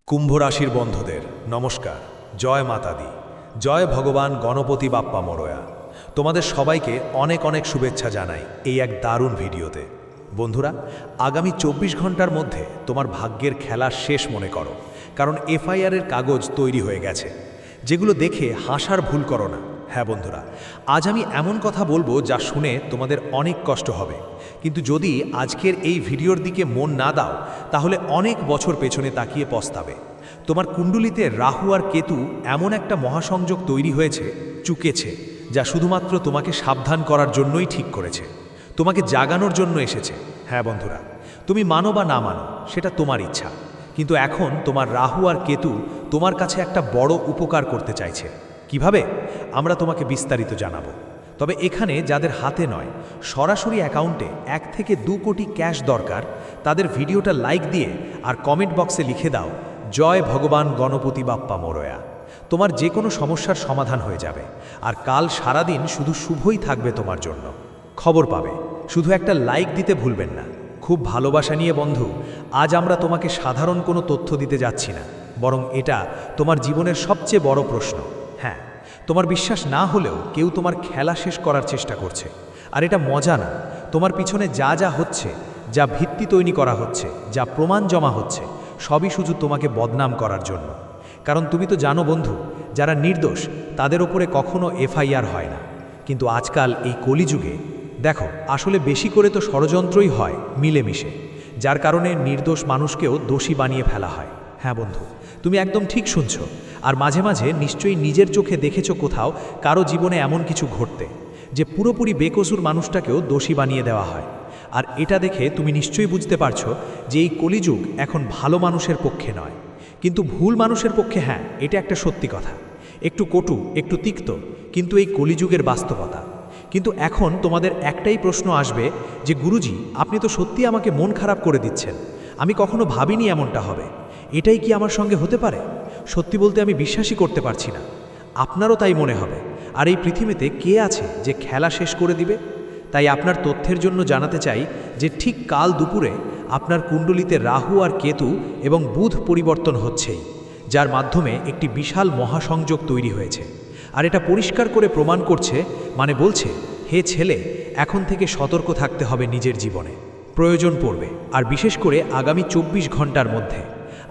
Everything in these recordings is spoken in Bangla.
কুম্ভ রাশির বন্ধুদের নমস্কার। জয় মাতা দি, জয় ভগবান গণপতি বাপ্পা মোরয়া। তোমাদের সবাইকে অনেক অনেক শুভেচ্ছা জানাই এই এক দারুণ ভিডিওতে। বন্ধুরা, আগামী 24 ঘন্টার মধ্যে তোমার ভাগ্যের খেলা শেষ মনে করো, কারণ এফআইআরের কাগজ তৈরি হয়ে গেছে, যেগুলো দেখে হাসার ভুল করো না। হ্যাঁ বন্ধুরা, আজ আমি এমন কথা বলবো যা শুনে তোমাদের অনেক কষ্ট হবে, কিন্তু যদি আজকের এই ভিডিওর দিকে মন না দাও তাহলে অনেক বছর পেছনে তাকিয়ে পস্তাবে। তোমার কুণ্ডলিতে রাহু আর কেতু এমন একটা মহাসংযোগ তৈরি হয়েছে, চুকেছে, যা শুধুমাত্র তোমাকে সাবধান করার জন্যই ঠিক করেছে, তোমাকে জাগানোর জন্য এসেছে। হ্যাঁ বন্ধুরা, তুমি মানো বা না মানো সেটা তোমার ইচ্ছা, কিন্তু এখন তোমার রাহু আর কেতু তোমার কাছে একটা বড় উপকার করতে চাইছে। কিভাবে আমরা তোমাকে বিস্তারিত জানাবো। তবে এখানে যাদের হাতে নয়, সরাসরি অ্যাকাউন্টে 1 থেকে 2 কোটি ক্যাশ দরকার, তাদের ভিডিওটা লাইক দিয়ে আর কমেন্ট বক্সে লিখে দাও জয় ভগবান গণপতি বাপ্পা মোরয়া। তোমার যে কোনো সমস্যার সমাধান হয়ে যাবে, আর কাল সারাদিন শুধু শুভই থাকবে তোমার জন্য। খবর পাবে, শুধু একটা লাইক দিতে ভুলবেন না। খুব ভালোবাসা নিয়ে বন্ধু, আজ আমরা তোমাকে সাধারণ কোনো তথ্য দিতে যাচ্ছি না, বরং এটা তোমার জীবনের সবচেয়ে বড় প্রশ্ন। হ্যাঁ, তোমার বিশ্বাস না হলেও কেউ তোমার খেলা শেষ করার চেষ্টা করছে, আর এটা মজা না। তোমার পিছনে যা যা হচ্ছে, যা ভিত্তি তৈরি করা হচ্ছে, যা প্রমাণ জমা হচ্ছে, সবই শুধু তোমাকে বদনাম করার জন্য। কারণ তুমি তো জানো বন্ধু, যারা নির্দোষ তাদের ওপরে কখনো এফআইআর হয় না, কিন্তু আজকাল এই কলিযুগে দেখো, আসলে বেশি করে তো ষড়যন্ত্রই হয় মিলেমিশে, যার কারণে নির্দোষ মানুষকেও দোষী বানিয়ে ফেলা হয়। হ্যাঁ বন্ধু, তুমি একদম ঠিক শুনছো। আর মাঝে মাঝে নিশ্চয়ই নিজের চোখে দেখেছো কোথাও কারো জীবনে এমন কিছু ঘটতে, যে পুরোপুরি বেকসুর মানুষটাকেও দোষী বানিয়ে দেওয়া হয়। আর এটা দেখে তুমি নিশ্চয়ই বুঝতে পারছো যে এই কলিযুগ এখন ভালো মানুষের পক্ষে নয়, কিন্তু ভুল মানুষের পক্ষে। হ্যাঁ, এটা একটা সত্যি কথা, একটু কটু, একটু তিক্ত, কিন্তু এই কলিযুগের বাস্তবতা। কিন্তু এখন তোমাদের একটাই প্রশ্ন আসবে যে গুরুজি, আপনি তো সত্যি আমাকে মন খারাপ করে দিচ্ছেন, আমি কখনো ভাবিনি এমনটা হবে, এটাই কি আমার সঙ্গে হতে পারে? সত্যি বলতে আমি বিশ্বাসই করতে পারছি না। আপনারও তাই মনে হবে। আর এই পৃথিবীতে কে আছে যে খেলা শেষ করে দিবে? তাই আপনার তথ্যের জন্য জানাতে চাই যে ঠিক কাল দুপুরে আপনার কুণ্ডলিতে রাহু আর কেতু এবং বুধ পরিবর্তন হচ্ছেই, যার মাধ্যমে একটি বিশাল মহাসংযোগ তৈরি হয়েছে। আর এটা পরিষ্কার করে প্রমাণ করছে, মানে বলছে, হে ছেলে, এখন থেকে সতর্ক থাকতে হবে নিজের জীবনে, প্রয়োজন পড়বে, আর বিশেষ করে আগামী 24 ঘন্টার মধ্যে।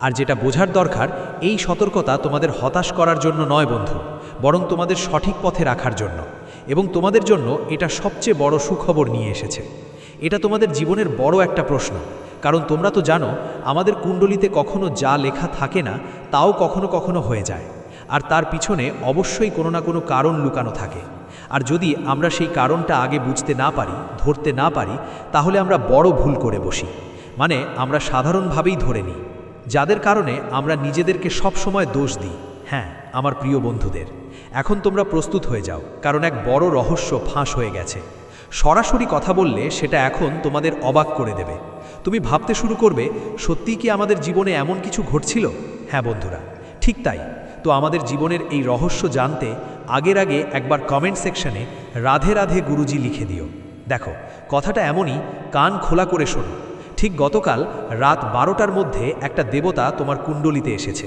আর যেটা বোঝার দরকার, এই সতর্কতা তোমাদের হতাশ করার জন্য নয় বন্ধু, বরং তোমাদের সঠিক পথে রাখার জন্য। এবং তোমাদের জন্য এটা সবচেয়ে বড় সুখবর নিয়ে এসেছে। এটা তোমাদের জীবনের বড় একটা প্রশ্ন, কারণ তোমরা তো জানো আমাদের কুণ্ডলিতে কখনো যা লেখা থাকে না তাও কখনো কখনো হয়ে যায়, আর তার পিছনে অবশ্যই কোনো না কোনো কারণ লুকানো থাকে। আর যদি আমরা সেই কারণটা আগে বুঝতে না পারি, ধরতে না পারি, তাহলে আমরা বড় ভুল করে বসি। মানে আমরা সাধারণভাবেই ধরে নিই, যাদের কারণে আমরা নিজেদেরকে সব সময় দোষ দিই। হ্যাঁ আমার প্রিয় বন্ধুদের, এখন তোমরা প্রস্তুত হয়ে যাও, কারণ এক বড় রহস্য ফাঁস হয়ে গেছে। সরাসরি কথা বললে সেটা এখন তোমাদের অবাক করে দেবে। তুমি ভাবতে শুরু করবে, সত্যিই কি আমাদের জীবনে এমন কিছু ঘটছিল? হ্যাঁ বন্ধুরা, ঠিক তাই। তো আমাদের জীবনের এই রহস্য জানতে আগের আগে একবার কমেন্ট সেকশনে রাধে রাধে গুরুজি লিখে দিও। দেখো, কথাটা এমনই, কান খোলা করে শোনো। ঠিক গতকাল রাত 12টার মধ্যে একটা দেবতা তোমার কুণ্ডলিতে এসেছে,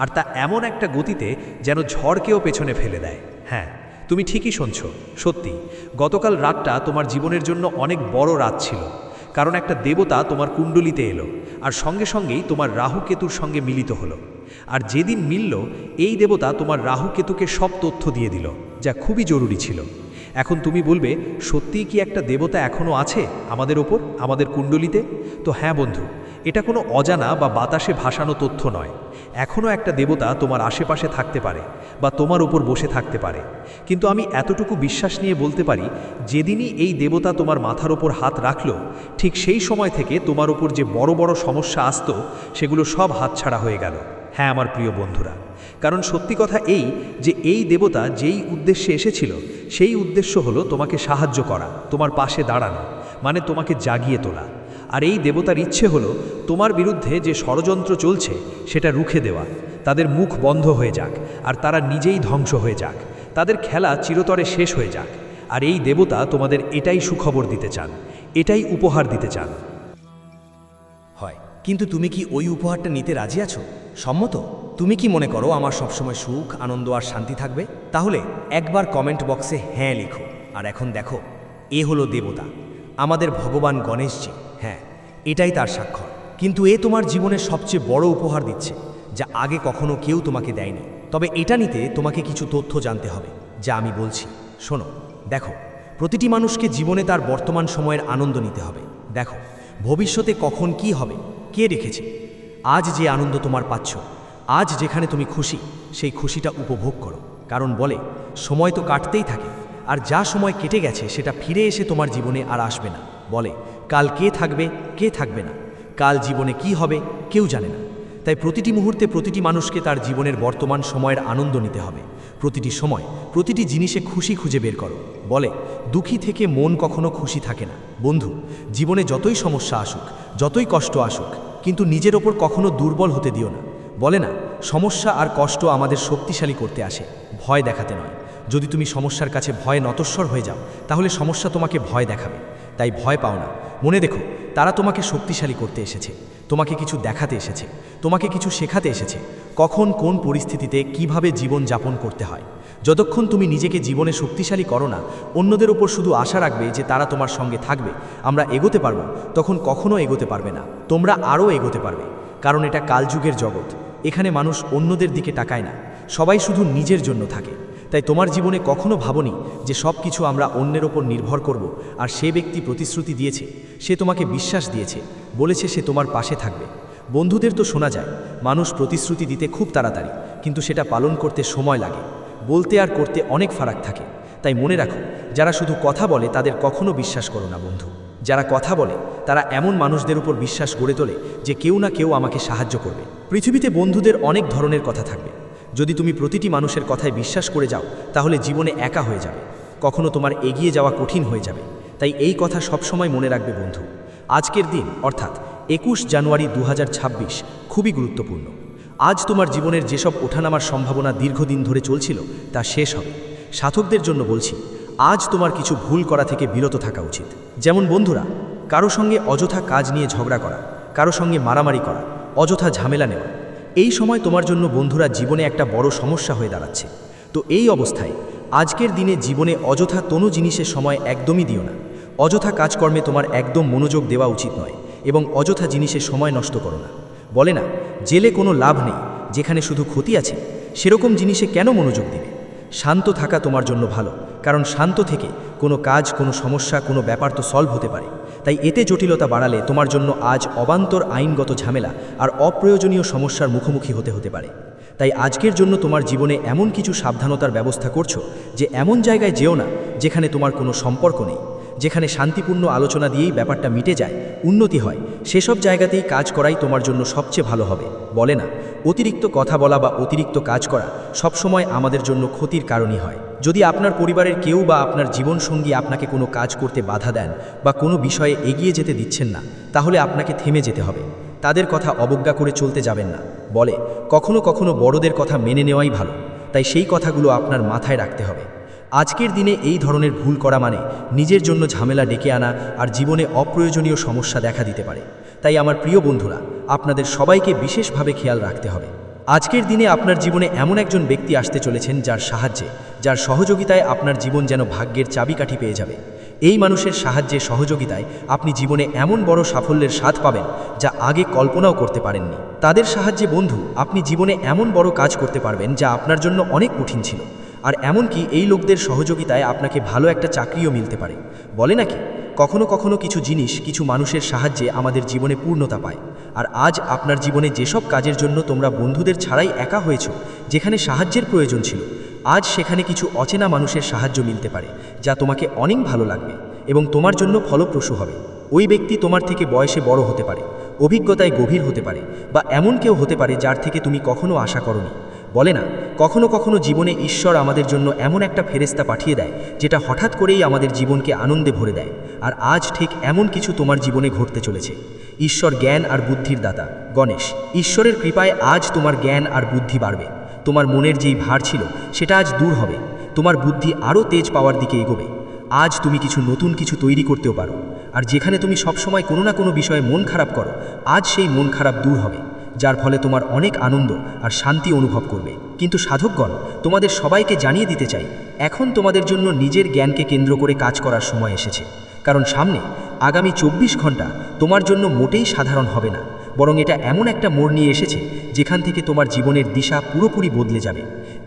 আর তা এমন একটা গতিতে যেন ঝড়কেও পেছনে ফেলে দেয়। হ্যাঁ, তুমি ঠিকই শুনছো, সত্যি গতকাল রাতটা তোমার জীবনের জন্য অনেক বড় রাত ছিল, কারণ একটা দেবতা তোমার কুণ্ডলিতে এলো, আর সঙ্গে সঙ্গেই তোমার রাহু কেতুর সঙ্গে মিলিত হলো। আর যেদিন মিলল, এই দেবতা তোমার রাহু কেতুকে সব তথ্য দিয়ে দিল, যা খুবই জরুরি ছিল। এখন তুমি বলবে, সত্যিই কি একটা দেবতা এখনও আছে আমাদের ওপর, আমাদের কুণ্ডলিতে? তো হ্যাঁ বন্ধু, এটা কোনো অজানা বা বাতাসে ভাসানো তথ্য নয়। এখনও একটা দেবতা তোমার আশেপাশে থাকতে পারে, বা তোমার উপর বসে থাকতে পারে। কিন্তু আমি এতটুকু বিশ্বাস নিয়ে বলতে পারি, যেদিনই এই দেবতা তোমার মাথার ওপর হাত রাখল, ঠিক সেই সময় থেকে তোমার উপর যে বড় বড় সমস্যা আসতো, সেগুলো সব হাতছাড়া হয়ে গেল। হ্যাঁ আমার প্রিয় বন্ধুরা, কারণ সত্যি কথা এই যে এই দেবতা যেই উদ্দেশ্যে এসেছিল, সেই উদ্দেশ্য হলো তোমাকে সাহায্য করা, তোমার পাশে দাঁড়ানো, মানে তোমাকে জাগিয়ে তোলা। আর এই দেবতার ইচ্ছে হলো তোমার বিরুদ্ধে যে ষড়যন্ত্র চলছে সেটা রুখে দেওয়া, তাদের মুখ বন্ধ হয়ে যাক, আর তারা নিজেই ধ্বংস হয়ে যাক, তাদের খেলা চিরতরে শেষ হয়ে যাক। আর এই দেবতা তোমাদের এটাই সুখবর দিতে চান, এটাই উপহার দিতে চান। হয় কিন্তু তুমি কি ওই উপহারটা নিতে রাজি আছো? সম্মত? তুমি কি মনে করো আমার সবসময় সুখ, আনন্দ আর শান্তি থাকবে? তাহলে একবার কমেন্ট বক্সে হ্যাঁ লিখো। আর এখন দেখো, এ হলো দেবতা, আমাদের ভগবান গণেশজি। হ্যাঁ, এটাই তার স্বাক্ষর। কিন্তু এ তোমার জীবনের সবচেয়ে বড় উপহার দিচ্ছে, যা আগে কখনো কেউ তোমাকে দেয়নি। তবে এটা নিতে তোমাকে কিছু তথ্য জানতে হবে, যা আমি বলছি। শোনো, দেখো, প্রতিটি মানুষকে জীবনে তার বর্তমান সময়ের আনন্দ নিতে হবে। দেখো, ভবিষ্যতে কখন কি হবে কে রেখেছে। আজ যে আনন্দ তোমার পাচ্ছ, আজ যেখানে তুমি খুশি, সেই খুশিটা উপভোগ করো। কারণ বলে, সময় তো কাটতেই থাকে, আর যা সময় কেটে গেছে সেটা ফিরে এসে তোমার জীবনে আর আসবে না। বলে, কাল কে থাকবে কে থাকবে না, কাল জীবনে কি হবে কেউ জানে না। তাই প্রতিটি মুহূর্তে প্রতিটি মানুষকে তার জীবনের বর্তমান সময়ের আনন্দ নিতে হবে। প্রতিটি সময় প্রতিটি জিনিসে খুশি খুঁজে বের করো। বলে, দুঃখী থেকে মন কখনো খুশি থাকে না। বন্ধু, জীবনে যতই সমস্যা আসুক, যতই কষ্ট আসুক, কিন্তু নিজের ওপর কখনো দুর্বল হতে দিও না। বলে না, সমস্যা আর কষ্ট আমাদের শক্তিশালী করতে আসে, ভয় দেখাতে নয়। যদি তুমি সমস্যার কাছে ভয়ে নতস্বর হয়ে যাও, তাহলে সমস্যা তোমাকে ভয় দেখাবে। তাই ভয় পাও না। মনে দেখো, তারা তোমাকে শক্তিশালী করতে এসেছে, তোমাকে কিছু দেখাতে এসেছে, তোমাকে কিছু শেখাতে এসেছে, কখন কোন পরিস্থিতিতে কিভাবে জীবন যাপন করতে হয়। যতক্ষণ তুমি নিজেকে জীবনে শক্তিশালী করো না, অন্যদের ওপর শুধু আশা রাখবে যে তারা তোমার সঙ্গে থাকবে, আমরা এগোতে পারবো, তখন কখনো এগোতে পারবে না। তোমরা আরও এগোতে পারবে, কারণ এটা কালযুগের জগৎ। এখানে মানুষ অন্যদের দিকে তাকায় না, সবাই শুধু নিজের জন্য থাকে। তাই তোমার জীবনে কখনো ভাবনি যে সব কিছু আমরা অন্যের ওপর নির্ভর করব। আর সে ব্যক্তি প্রতিশ্রুতি দিয়েছে, সে তোমাকে বিশ্বাস দিয়েছে, বলেছে সে তোমার পাশে থাকবে। বন্ধুদের তো শোনা যায়, মানুষ প্রতিশ্রুতি দিতে খুব তাড়াতাড়ি, কিন্তু সেটা পালন করতে সময় লাগে। বলতে আর করতে অনেক ফারাক থাকে। তাই মনে রাখো, যারা শুধু কথা বলে তাদের কখনো বিশ্বাস করো না বন্ধু। যারা কথা বলে তারা এমন মানুষদের উপর বিশ্বাস গড়ে তোলে যে কেউ না কেউ আমাকে সাহায্য করবে। পৃথিবীতে বন্ধুদের অনেক ধরনের কথা থাকবে। যদি তুমি প্রতিটি মানুষের কথায় বিশ্বাস করে যাও, তাহলে জীবনে একা হয়ে যাবে, কখনো তোমার এগিয়ে যাওয়া কঠিন হয়ে যাবে। তাই এই কথা সবসময় মনে রাখবে বন্ধু। আজকের দিন অর্থাৎ 21 জানুয়ারি 2026 খুবই গুরুত্বপূর্ণ। আজ তোমার জীবনের যেসব ওঠানামার সম্ভাবনা দীর্ঘদিন ধরে চলছিল তা শেষ হবে। সাধকদের জন্য বলছি, আজ তোমার কিছু ভুল করা থেকে বিরত থাকা উচিত। যেমন বন্ধুরা, কারো সঙ্গে অযথা কাজ নিয়ে ঝগড়া করা, কারো সঙ্গে মারামারি করা, অযথা ঝামেলা নেওয়া। এই সময় তোমার জন্য বন্ধুরা জীবনে একটা বড় সমস্যা হয়ে দাঁড়াচ্ছে। তো এই অবস্থায় আজকের দিনে জীবনে অযথা কোনো জিনিসের সময় একদমই দিও না। অযথা কাজকর্মে তোমার একদম মনোযোগ দেওয়া উচিত নয়, এবং অযথা জিনিসের সময় নষ্ট করো না। বলে না, জেলে কোনো লাভ নেই, যেখানে শুধু ক্ষতি আছে সেরকম জিনিসে কেন মনোযোগ দিবে। শান্ত থাকা তোমার জন্য ভালো, কারণ শান্ত থেকে কোনো কাজ, কোনো সমস্যা, কোনো ব্যাপার তো সলভ হতে পারে। তাই এতে জটিলতা বাড়ালে তোমার জন্য আজ অবান্তর আইনগত ঝামেলা আর অপ্রয়োজনীয় সমস্যার মুখোমুখি হতে পারে। তাই আজকের জন্য তোমার জীবনে এমন কিছু সাবধানতার ব্যবস্থা করছো যে এমন জায়গায় যেও না যেখানে তোমার কোনো সম্পর্ক নেই, যেখানে শান্তিপূর্ণ আলোচনা দিয়েই ব্যাপারটা মিটে যায়, উন্নতি হয়, সেসব জায়গাতেই কাজ করাই তোমার জন্য সবচেয়ে ভালো হবে। বলে না, অতিরিক্ত কথা বলা বা অতিরিক্ত কাজ করা সবসময় আমাদের জন্য ক্ষতির কারণই হয়। যদি আপনার পরিবারের কেউ বা আপনার জীবনসঙ্গী আপনাকে কোনো কাজ করতে বাধা দেন বা কোনো বিষয়ে এগিয়ে যেতে দিচ্ছেন না, তাহলে আপনাকে থেমে যেতে হবে। তাদের কথা অবজ্ঞা করে চলতে যাবেন না। বলে, কখনো কখনো বড়দের কথা মেনে নেওয়াই ভালো। তাই সেই কথাগুলো আপনার মাথায় রাখতে হবে। আজকের দিনে এই ধরনের ভুল করা মানে নিজের জন্য ঝামেলা ডেকে আনা আর জীবনে অপ্রয়োজনীয় সমস্যা দেখা দিতে পারে। তাই আমার প্রিয় বন্ধুরা, আপনাদের সবাইকে বিশেষভাবে খেয়াল রাখতে হবে। আজকের দিনে আপনার জীবনে এমন একজন ব্যক্তি আসতে চলেছেন যার সাহায্যে, যার সহযোগিতায় আপনার জীবন যেন ভাগ্যের চাবিকাঠি পেয়ে যাবে। এই মানুষের সাহায্যে, সহযোগিতায় আপনি জীবনে এমন বড় সাফল্যের স্বাদ পাবেন যা আগে কল্পনাও করতে পারেননি। তাদের সাহায্যে বন্ধু, আপনি জীবনে এমন বড় কাজ করতে পারবেন যা আপনার জন্য অনেক কঠিন ছিল। আর এমনকি এই লোকদের সহযোগিতায় আপনাকে ভালো একটা চাকরিও মিলতে পারে। বলে নাকি, কখনো কখনো কিছু জিনিস, কিছু মানুষের সাহায্যে আমাদের জীবনে পূর্ণতা পায়। আর আজ আপনার জীবনে যেসব কাজের জন্য তোমরা বন্ধুদের ছাড়াই একা হয়েছ, যেখানে সাহায্যের প্রয়োজন ছিল, আজ সেখানে কিছু অচেনা মানুষের সাহায্য মিলতে পারে যা তোমাকে অনেক ভালো লাগবে এবং তোমার জন্য ফলপ্রসূ হবে। ওই ব্যক্তি তোমার থেকে বয়সে বড় হতে পারে, অভিজ্ঞতায় গভীর হতে পারে, বা এমন কেউ হতে পারে যার থেকে তুমি কখনো আশা করনি। বলে না, কখনো কখনো জীবনে ঈশ্বর আমাদের জন্য এমন একটা ফেরেশতা পাঠিয়ে দেয় যেটা হঠাৎ করেই আমাদের জীবনকে আনন্দে ভরে দেয়। আর আজ ঠিক এমন কিছু তোমার জীবনে ঘটতে চলেছে। ঈশ্বর জ্ঞান আর বুদ্ধির দাতা গণেশ, ঈশ্বরের কৃপায় আজ তোমার জ্ঞান আর বুদ্ধি বাড়বে। তোমার মনের যেই ভার ছিল সেটা আজ দূর হবে, তোমার বুদ্ধি আরও তেজ পাওয়ার দিকে এগোবে। আজ তুমি কিছু নতুন কিছু তৈরি করতেও পারো। আর যেখানে তুমি সবসময় কোনো না কোনো বিষয়ে মন খারাপ করো, আজ সেই মন খারাপ দূর হবে, যার ফলে তোমার অনেক আনন্দ আর শান্তি অনুভব করবে। কিন্তু সাধকগণ, তোমাদের সবাইকে জানিয়ে দিতে চাই, এখন তোমাদের জন্য নিজের জ্ঞানকে কেন্দ্র করে কাজ করার সময় এসেছে। কারণ সামনে আগামী 24 ঘন্টা তোমার জন্য মোটেই সাধারণ হবে না, বরং এটা এমন একটা মোড় নিয়ে এসেছে যেখান থেকে তোমার জীবনের দিশা পুরোপুরি বদলে যাবে।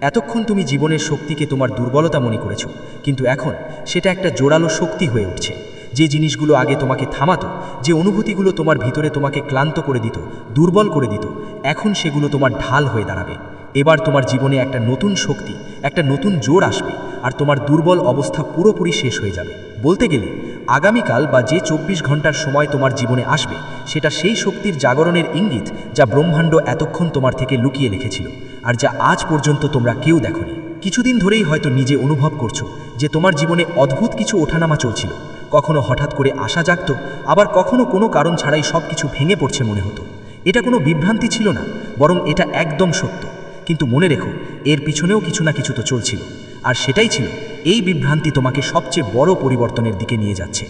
এতক্ষণ তুমি জীবনের শক্তিকে তোমার দুর্বলতা মনে করেছো, কিন্তু এখন সেটা একটা জোরালো শক্তি হয়ে উঠছে। যে জিনিসগুলো আগে তোমাকে থামাতো, যে অনুভূতিগুলো তোমার ভিতরে তোমাকে ক্লান্ত করে দিত, দুর্বল করে দিত, এখন সেগুলো তোমার ঢাল হয়ে দাঁড়াবে। এবার তোমার জীবনে একটা নতুন শক্তি, একটা নতুন জোর আসবে, আর তোমার দুর্বল অবস্থা পুরোপুরি শেষ হয়ে যাবে। বলতে গেলে আগামীকাল বা যে 24 ঘন্টার সময় তোমার জীবনে আসবে, সেটা সেই শক্তির জাগরণের ইঙ্গিত যা ব্রহ্মাণ্ড এতক্ষণ তোমার থেকে লুকিয়ে রেখেছিল, আর যা আজ পর্যন্ত তোমরা কেউ দেখোনি। কিছুদিন ধরেই হয়তো নিজে অনুভব করছো যে তোমার জীবনে অদ্ভুত কিছু ওঠানামা চলছিল। কখনো হঠাৎ করে আশা জাগত, আবার কখনো কোনো কারণ ছাড়াই সব কিছু ভেঙে পড়ছে মনে হতো। এটা কোনো বিভ্রান্তি ছিল না, বরং এটা একদম সত্য। কিন্তু মনে রেখো, এর পিছনেও কিছু না কিছু তো চলছিল, আর সেটাই ছিল এই বিভ্রান্তি তোমাকে সবচেয়ে বড় পরিবর্তনের দিকে নিয়ে যাচ্ছে।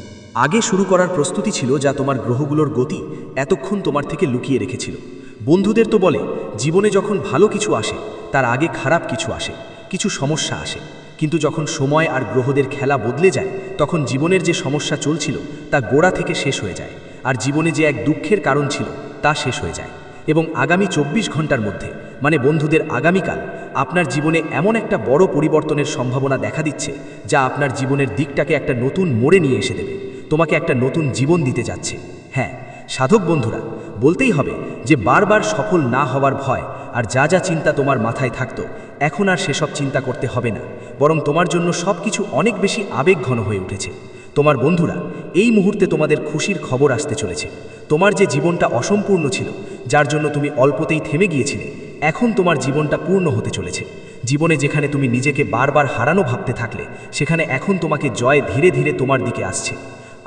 আগে শুরু করার প্রস্তুতি ছিল যা তোমার গ্রহগুলোর গতি এতক্ষণ তোমার থেকে লুকিয়ে রেখেছিল। বন্ধুদের তো বলে, জীবনে যখন ভালো কিছু আসে তার আগে খারাপ কিছু আসে, কিছু সমস্যা আসে। কিন্তু যখন সময় আর গ্রহদের খেলা বদলে যায়, তখন জীবনের যে সমস্যা চলছিল তা গোড়া থেকে শেষ হয়ে যায়, আর জীবনে যে এক দুঃখের কারণ ছিল তা শেষ হয়ে যায়। এবং আগামী 24 ঘন্টার মধ্যে, মানে বন্ধুদের আগামীকাল, আপনার জীবনে এমন একটা বড় পরিবর্তনের সম্ভাবনা দেখা দিচ্ছে যা আপনার জীবনের দিকটাকে একটা নতুন মোড়ে নিয়ে এসে দেবে, তোমাকে একটা নতুন জীবন দিতে যাচ্ছে। হ্যাঁ সাধক বন্ধুরা, বলতেই হবে যে বারবার সফল না হওয়ার ভয় আর যা যা চিন্তা তোমার মাথায় থাকতো, এখন আর সেসব চিন্তা করতে হবে না, বরং তোমার জন্য সব কিছু অনেক বেশি আবেগঘন হয়ে উঠেছে। তোমার বন্ধুরা, এই মুহূর্তে তোমাদের খুশির খবর আসতে চলেছে। তোমার যে জীবনটা অসম্পূর্ণ ছিল, যার জন্য তুমি অল্পতেই থেমে গিয়েছিলে, এখন তোমার জীবনটা পূর্ণ হতে চলেছে। জীবনে যেখানে তুমি নিজেকে বারবার হারানো ভাবতে থাকলে, সেখানে এখন তোমাকে জয় ধীরে ধীরে তোমার দিকে আসছে।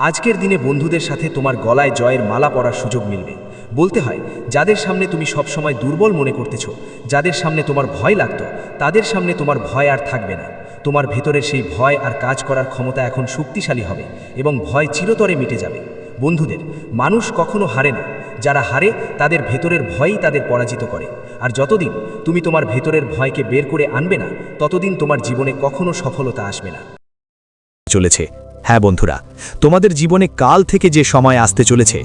আজকের দিনে বন্ধুদের সাথে তোমার গলায় জয়ের মালা পরার সুযোগ মিলবে। বলতে হয়, যাদের সামনে তুমি সবসময় দুর্বল মনে করতেছ, যাদের সামনে তোমার ভয় লাগতো, তাদের সামনে তোমার ভয় আর থাকবে না। তোমার ভেতরের সেই ভয় আর কাজ করার ক্ষমতা এখন শক্তিশালী হবে, এবং ভয় চিরতরে মিটে যাবে। বন্ধুদের, মানুষ কখনো হারে না, যারা হারে তাদের ভেতরের ভয়ই তাদের পরাজিত করে। আর যতদিন তুমি তোমার ভেতরের ভয়কে বের করে আনবে না, ততদিন তোমার জীবনে কখনো সফলতা আসবে না। চলেছে। হ্যাঁ বন্ধুরা, তোমাদের জীবনে কাল থেকে যে সময় আসতে চলেছে,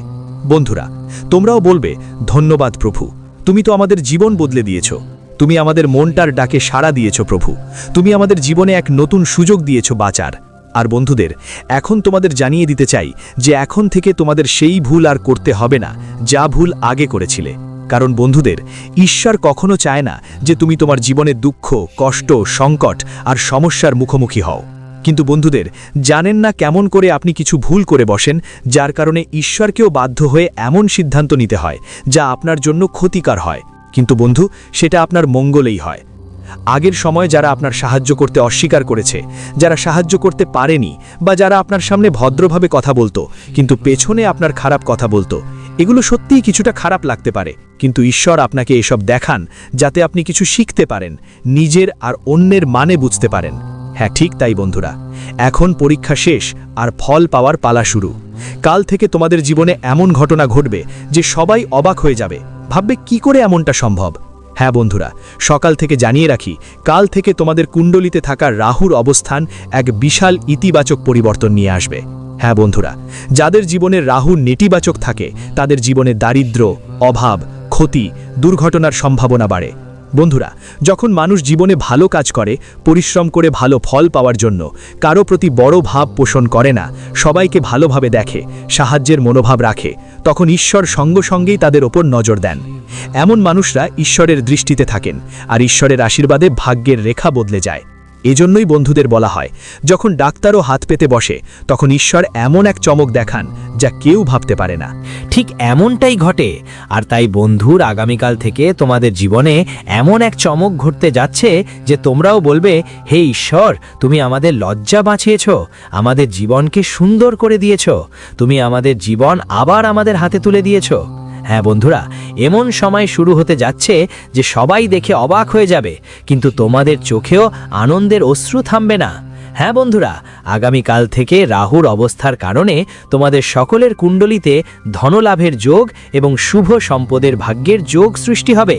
বন্ধুরা তোমরাও বলবে, ধন্যবাদ প্রভু, তুমি তো আমাদের জীবন বদলে দিয়েছ, তুমি আমাদের মনটার ডাকে সাড়া দিয়েছ প্রভু, তুমি আমাদের জীবনে এক নতুন সুযোগ দিয়েছ বাঁচার। আর বন্ধুদের, এখন তোমাদের জানিয়ে দিতে চাই যে এখন থেকে তোমাদের সেই ভুল আর করতে হবে না যা ভুল আগে করেছিলে। কারণ বন্ধুদের, ঈশ্বর কখনো চায় না যে তুমি তোমার জীবনে দুঃখ, কষ্ট, সংকট আর সমস্যার মুখোমুখি হও। কিন্তু বন্ধুদের, জানেন না কেমন করে আপনি কিছু ভুল করে বসেন, যার কারণে ঈশ্বরকেও বাধ্য হয়ে এমন সিদ্ধান্ত নিতে হয় যা আপনার জন্য ক্ষতিকর হয়, কিন্তু বন্ধু সেটা আপনার মঙ্গলেই হয়। আগের সময় যারা আপনার সাহায্য করতে অস্বীকার করেছে, যারা সাহায্য করতে পারেনি, বা যারা আপনার সামনে ভদ্রভাবে কথা বলতো কিন্তু পেছনে আপনার খারাপ কথা বলতো, এগুলো সত্যিই কিছুটা খারাপ লাগতে পারে, কিন্তু ঈশ্বর আপনাকে এসব দেখান যাতে আপনি কিছু শিখতে পারেন, নিজের আর অন্যের মানে বুঝতে পারেন। হ্যাঁ ঠিক তাই বন্ধুরা, এখন পরীক্ষা শেষ আর ফল পাওয়ার পালা শুরু। কাল থেকে তোমাদের জীবনে এমন ঘটনা ঘটবে যে সবাই অবাক হয়ে যাবে, ভাববে কি করে এমনটা সম্ভব। হ্যাঁ বন্ধুরা, সকাল থেকে জানিয়ে রাখি, কাল থেকে তোমাদের কুণ্ডলিতে থাকা রাহুর অবস্থান এক বিশাল ইতিবাচক পরিবর্তন নিয়ে আসবে। হ্যাঁ বন্ধুরা, যাদের জীবনে রাহু নেতিবাচক থাকে তাদের জীবনে দারিদ্র্য, অভাব, ক্ষতি, দুর্ঘটনার সম্ভাবনা বাড়ে। বন্ধুরা, যখন মানুষ জীবনে ভালো কাজ করে, পরিশ্রম করে ভালো ফল পাওয়ার জন্য, কারো প্রতি বড় ভাব পোষণ করে না, সবাইকে ভালোভাবে দেখে, সাহায্যের মনোভাব রাখে, তখন ঈশ্বর সঙ্গে সঙ্গেই তাদের ওপর নজর দেন। এমন মানুষরা ঈশ্বরের দৃষ্টিতে থাকেন, আর ঈশ্বরের আশীর্বাদে ভাগ্যের রেখা বদলে যায়। এজন্যই বন্ধুদের বলা হয়, যখন ডাক্তারও হাত পেতে বসে, তখন ঈশ্বর এমন এক চমক দেখান যা কেউ ভাবতে পারে না। ঠিক এমনটাই ঘটে। আর তাই বন্ধুর, আগামীকাল থেকে তোমাদের জীবনে এমন এক চমক ঘটতে যাচ্ছে যে তোমরাও বলবে, হে ঈশ্বর, তুমি আমাদের লজ্জা বাঁচিয়েছ, আমাদের জীবনকে সুন্দর করে দিয়েছ, তুমি আমাদের জীবন আবার আমাদের হাতে তুলে দিয়েছ। হ্যাঁ বন্ধুরা, এমন সময় শুরু হতে যাচ্ছে যে সবাই দেখে অবাক হয়ে যাবে, কিন্তু তোমাদের চোখেও আনন্দের অশ্রু থামবে না। হ্যাঁ বন্ধুরা, আগামীকাল থেকে রাহুর অবস্থার কারণে তোমাদের সকলের কুণ্ডলিতে ধনলাভের যোগ এবং শুভ সম্পদের ভাগ্যের যোগ সৃষ্টি হবে।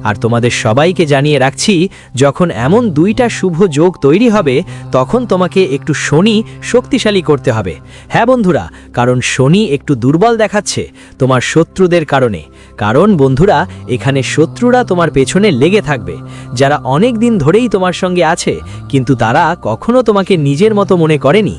আর তোমাদের সবাইকে জানিয়ে রাখছি, যখন এমন দুইটা শুভ যোগ তৈরি হবে তখন তোমাকে একটু শনি শক্তিশালী করতে হবে। হ্যাঁ বন্ধুরা, কারণ শনি একটু দুর্বল দেখাচ্ছে তোমার শত্রুদের কারণে। কারণ বন্ধুরা, এখানে শত্রুরা তোমার পেছনে লেগে থাকবে, যারা অনেক দিন ধরেই তোমার সঙ্গে আছে, কিন্তু তারা কখনো তোমাকে নিজের মতো মনে করেনি।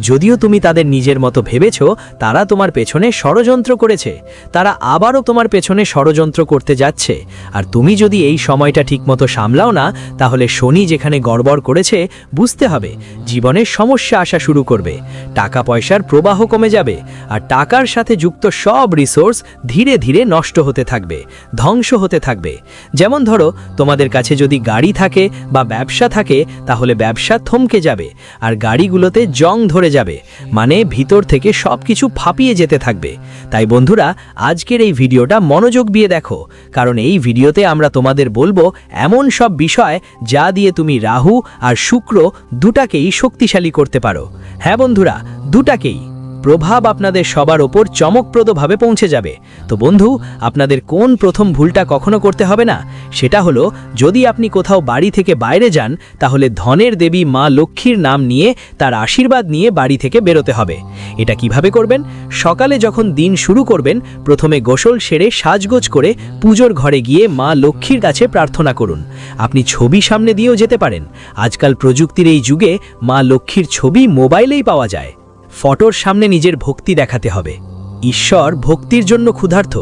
যদিও তুমি তাদের নিজের মতো ভেবেছ, তারা তোমার পেছনে ষড়যন্ত্র করেছে। তারা আবারও তোমার পেছনে ষড়যন্ত্র করতে যাচ্ছে। আর তুমি যদি এই সময়টা ঠিকমতো সামলাও না, তাহলে শনি যেখানে গড়বড় করেছে বুঝতে হবে, জীবনের সমস্যা আসা শুরু করবে, টাকা পয়সার প্রবাহ কমে যাবে, আর টাকার সাথে যুক্ত সব রিসোর্স ধীরে ধীরে নষ্ট হতে থাকবে, ধ্বংস হতে থাকবে। যেমন ধরো, তোমাদের কাছে যদি গাড়ি থাকে বা ব্যবসা থাকে, তাহলে ব্যবসা থমকে যাবে আর গাড়িগুলোতে জং ধরে যাবে, মানে ভিতর থেকে সব কিছু ফাঁপিয়ে যেতে থাকবে। তাই বন্ধুরা, আজকের এই ভিডিওটা মনোযোগ দিয়ে দেখো, কারণ এই ভিডিওতে আমরা তোমাদের বলবো এমন সব বিষয় যা দিয়ে তুমি রাহু আর শুক্র দুটাকেই শক্তিশালী করতে পারো। হ্যাঁ বন্ধুরা, দুটাকেই। প্রভাব আপনাদের সবার ওপর চমকপ্রদভাবে পৌঁছে যাবে। তো বন্ধু, আপনাদের কোন প্রথম ভুলটা কখনো করতে হবে না, সেটা হলো, যদি আপনি কোথাও বাড়ি থেকে বাইরে যান, তাহলে ধনের দেবী মা লক্ষ্মীর নাম নিয়ে, তার আশীর্বাদ নিয়ে বাড়ি থেকে বেরোতে হবে। এটা কিভাবে করবেন? সকালে যখন দিন শুরু করবেন, প্রথমে গোসল সেরে সাজগোজ করে পুজোর ঘরে গিয়ে মা লক্ষ্মীর কাছে প্রার্থনা করুন। আপনি ছবি সামনে দিয়েও যেতে পারেন। আজকাল প্রযুক্তির এই যুগে মা লক্ষ্মীর ছবি মোবাইলেই পাওয়া যায়। ফটোর সামনে নিজের ভক্তি দেখাতে হবে। ঈশ্বর ভক্তির জন্য ক্ষুধার্ত।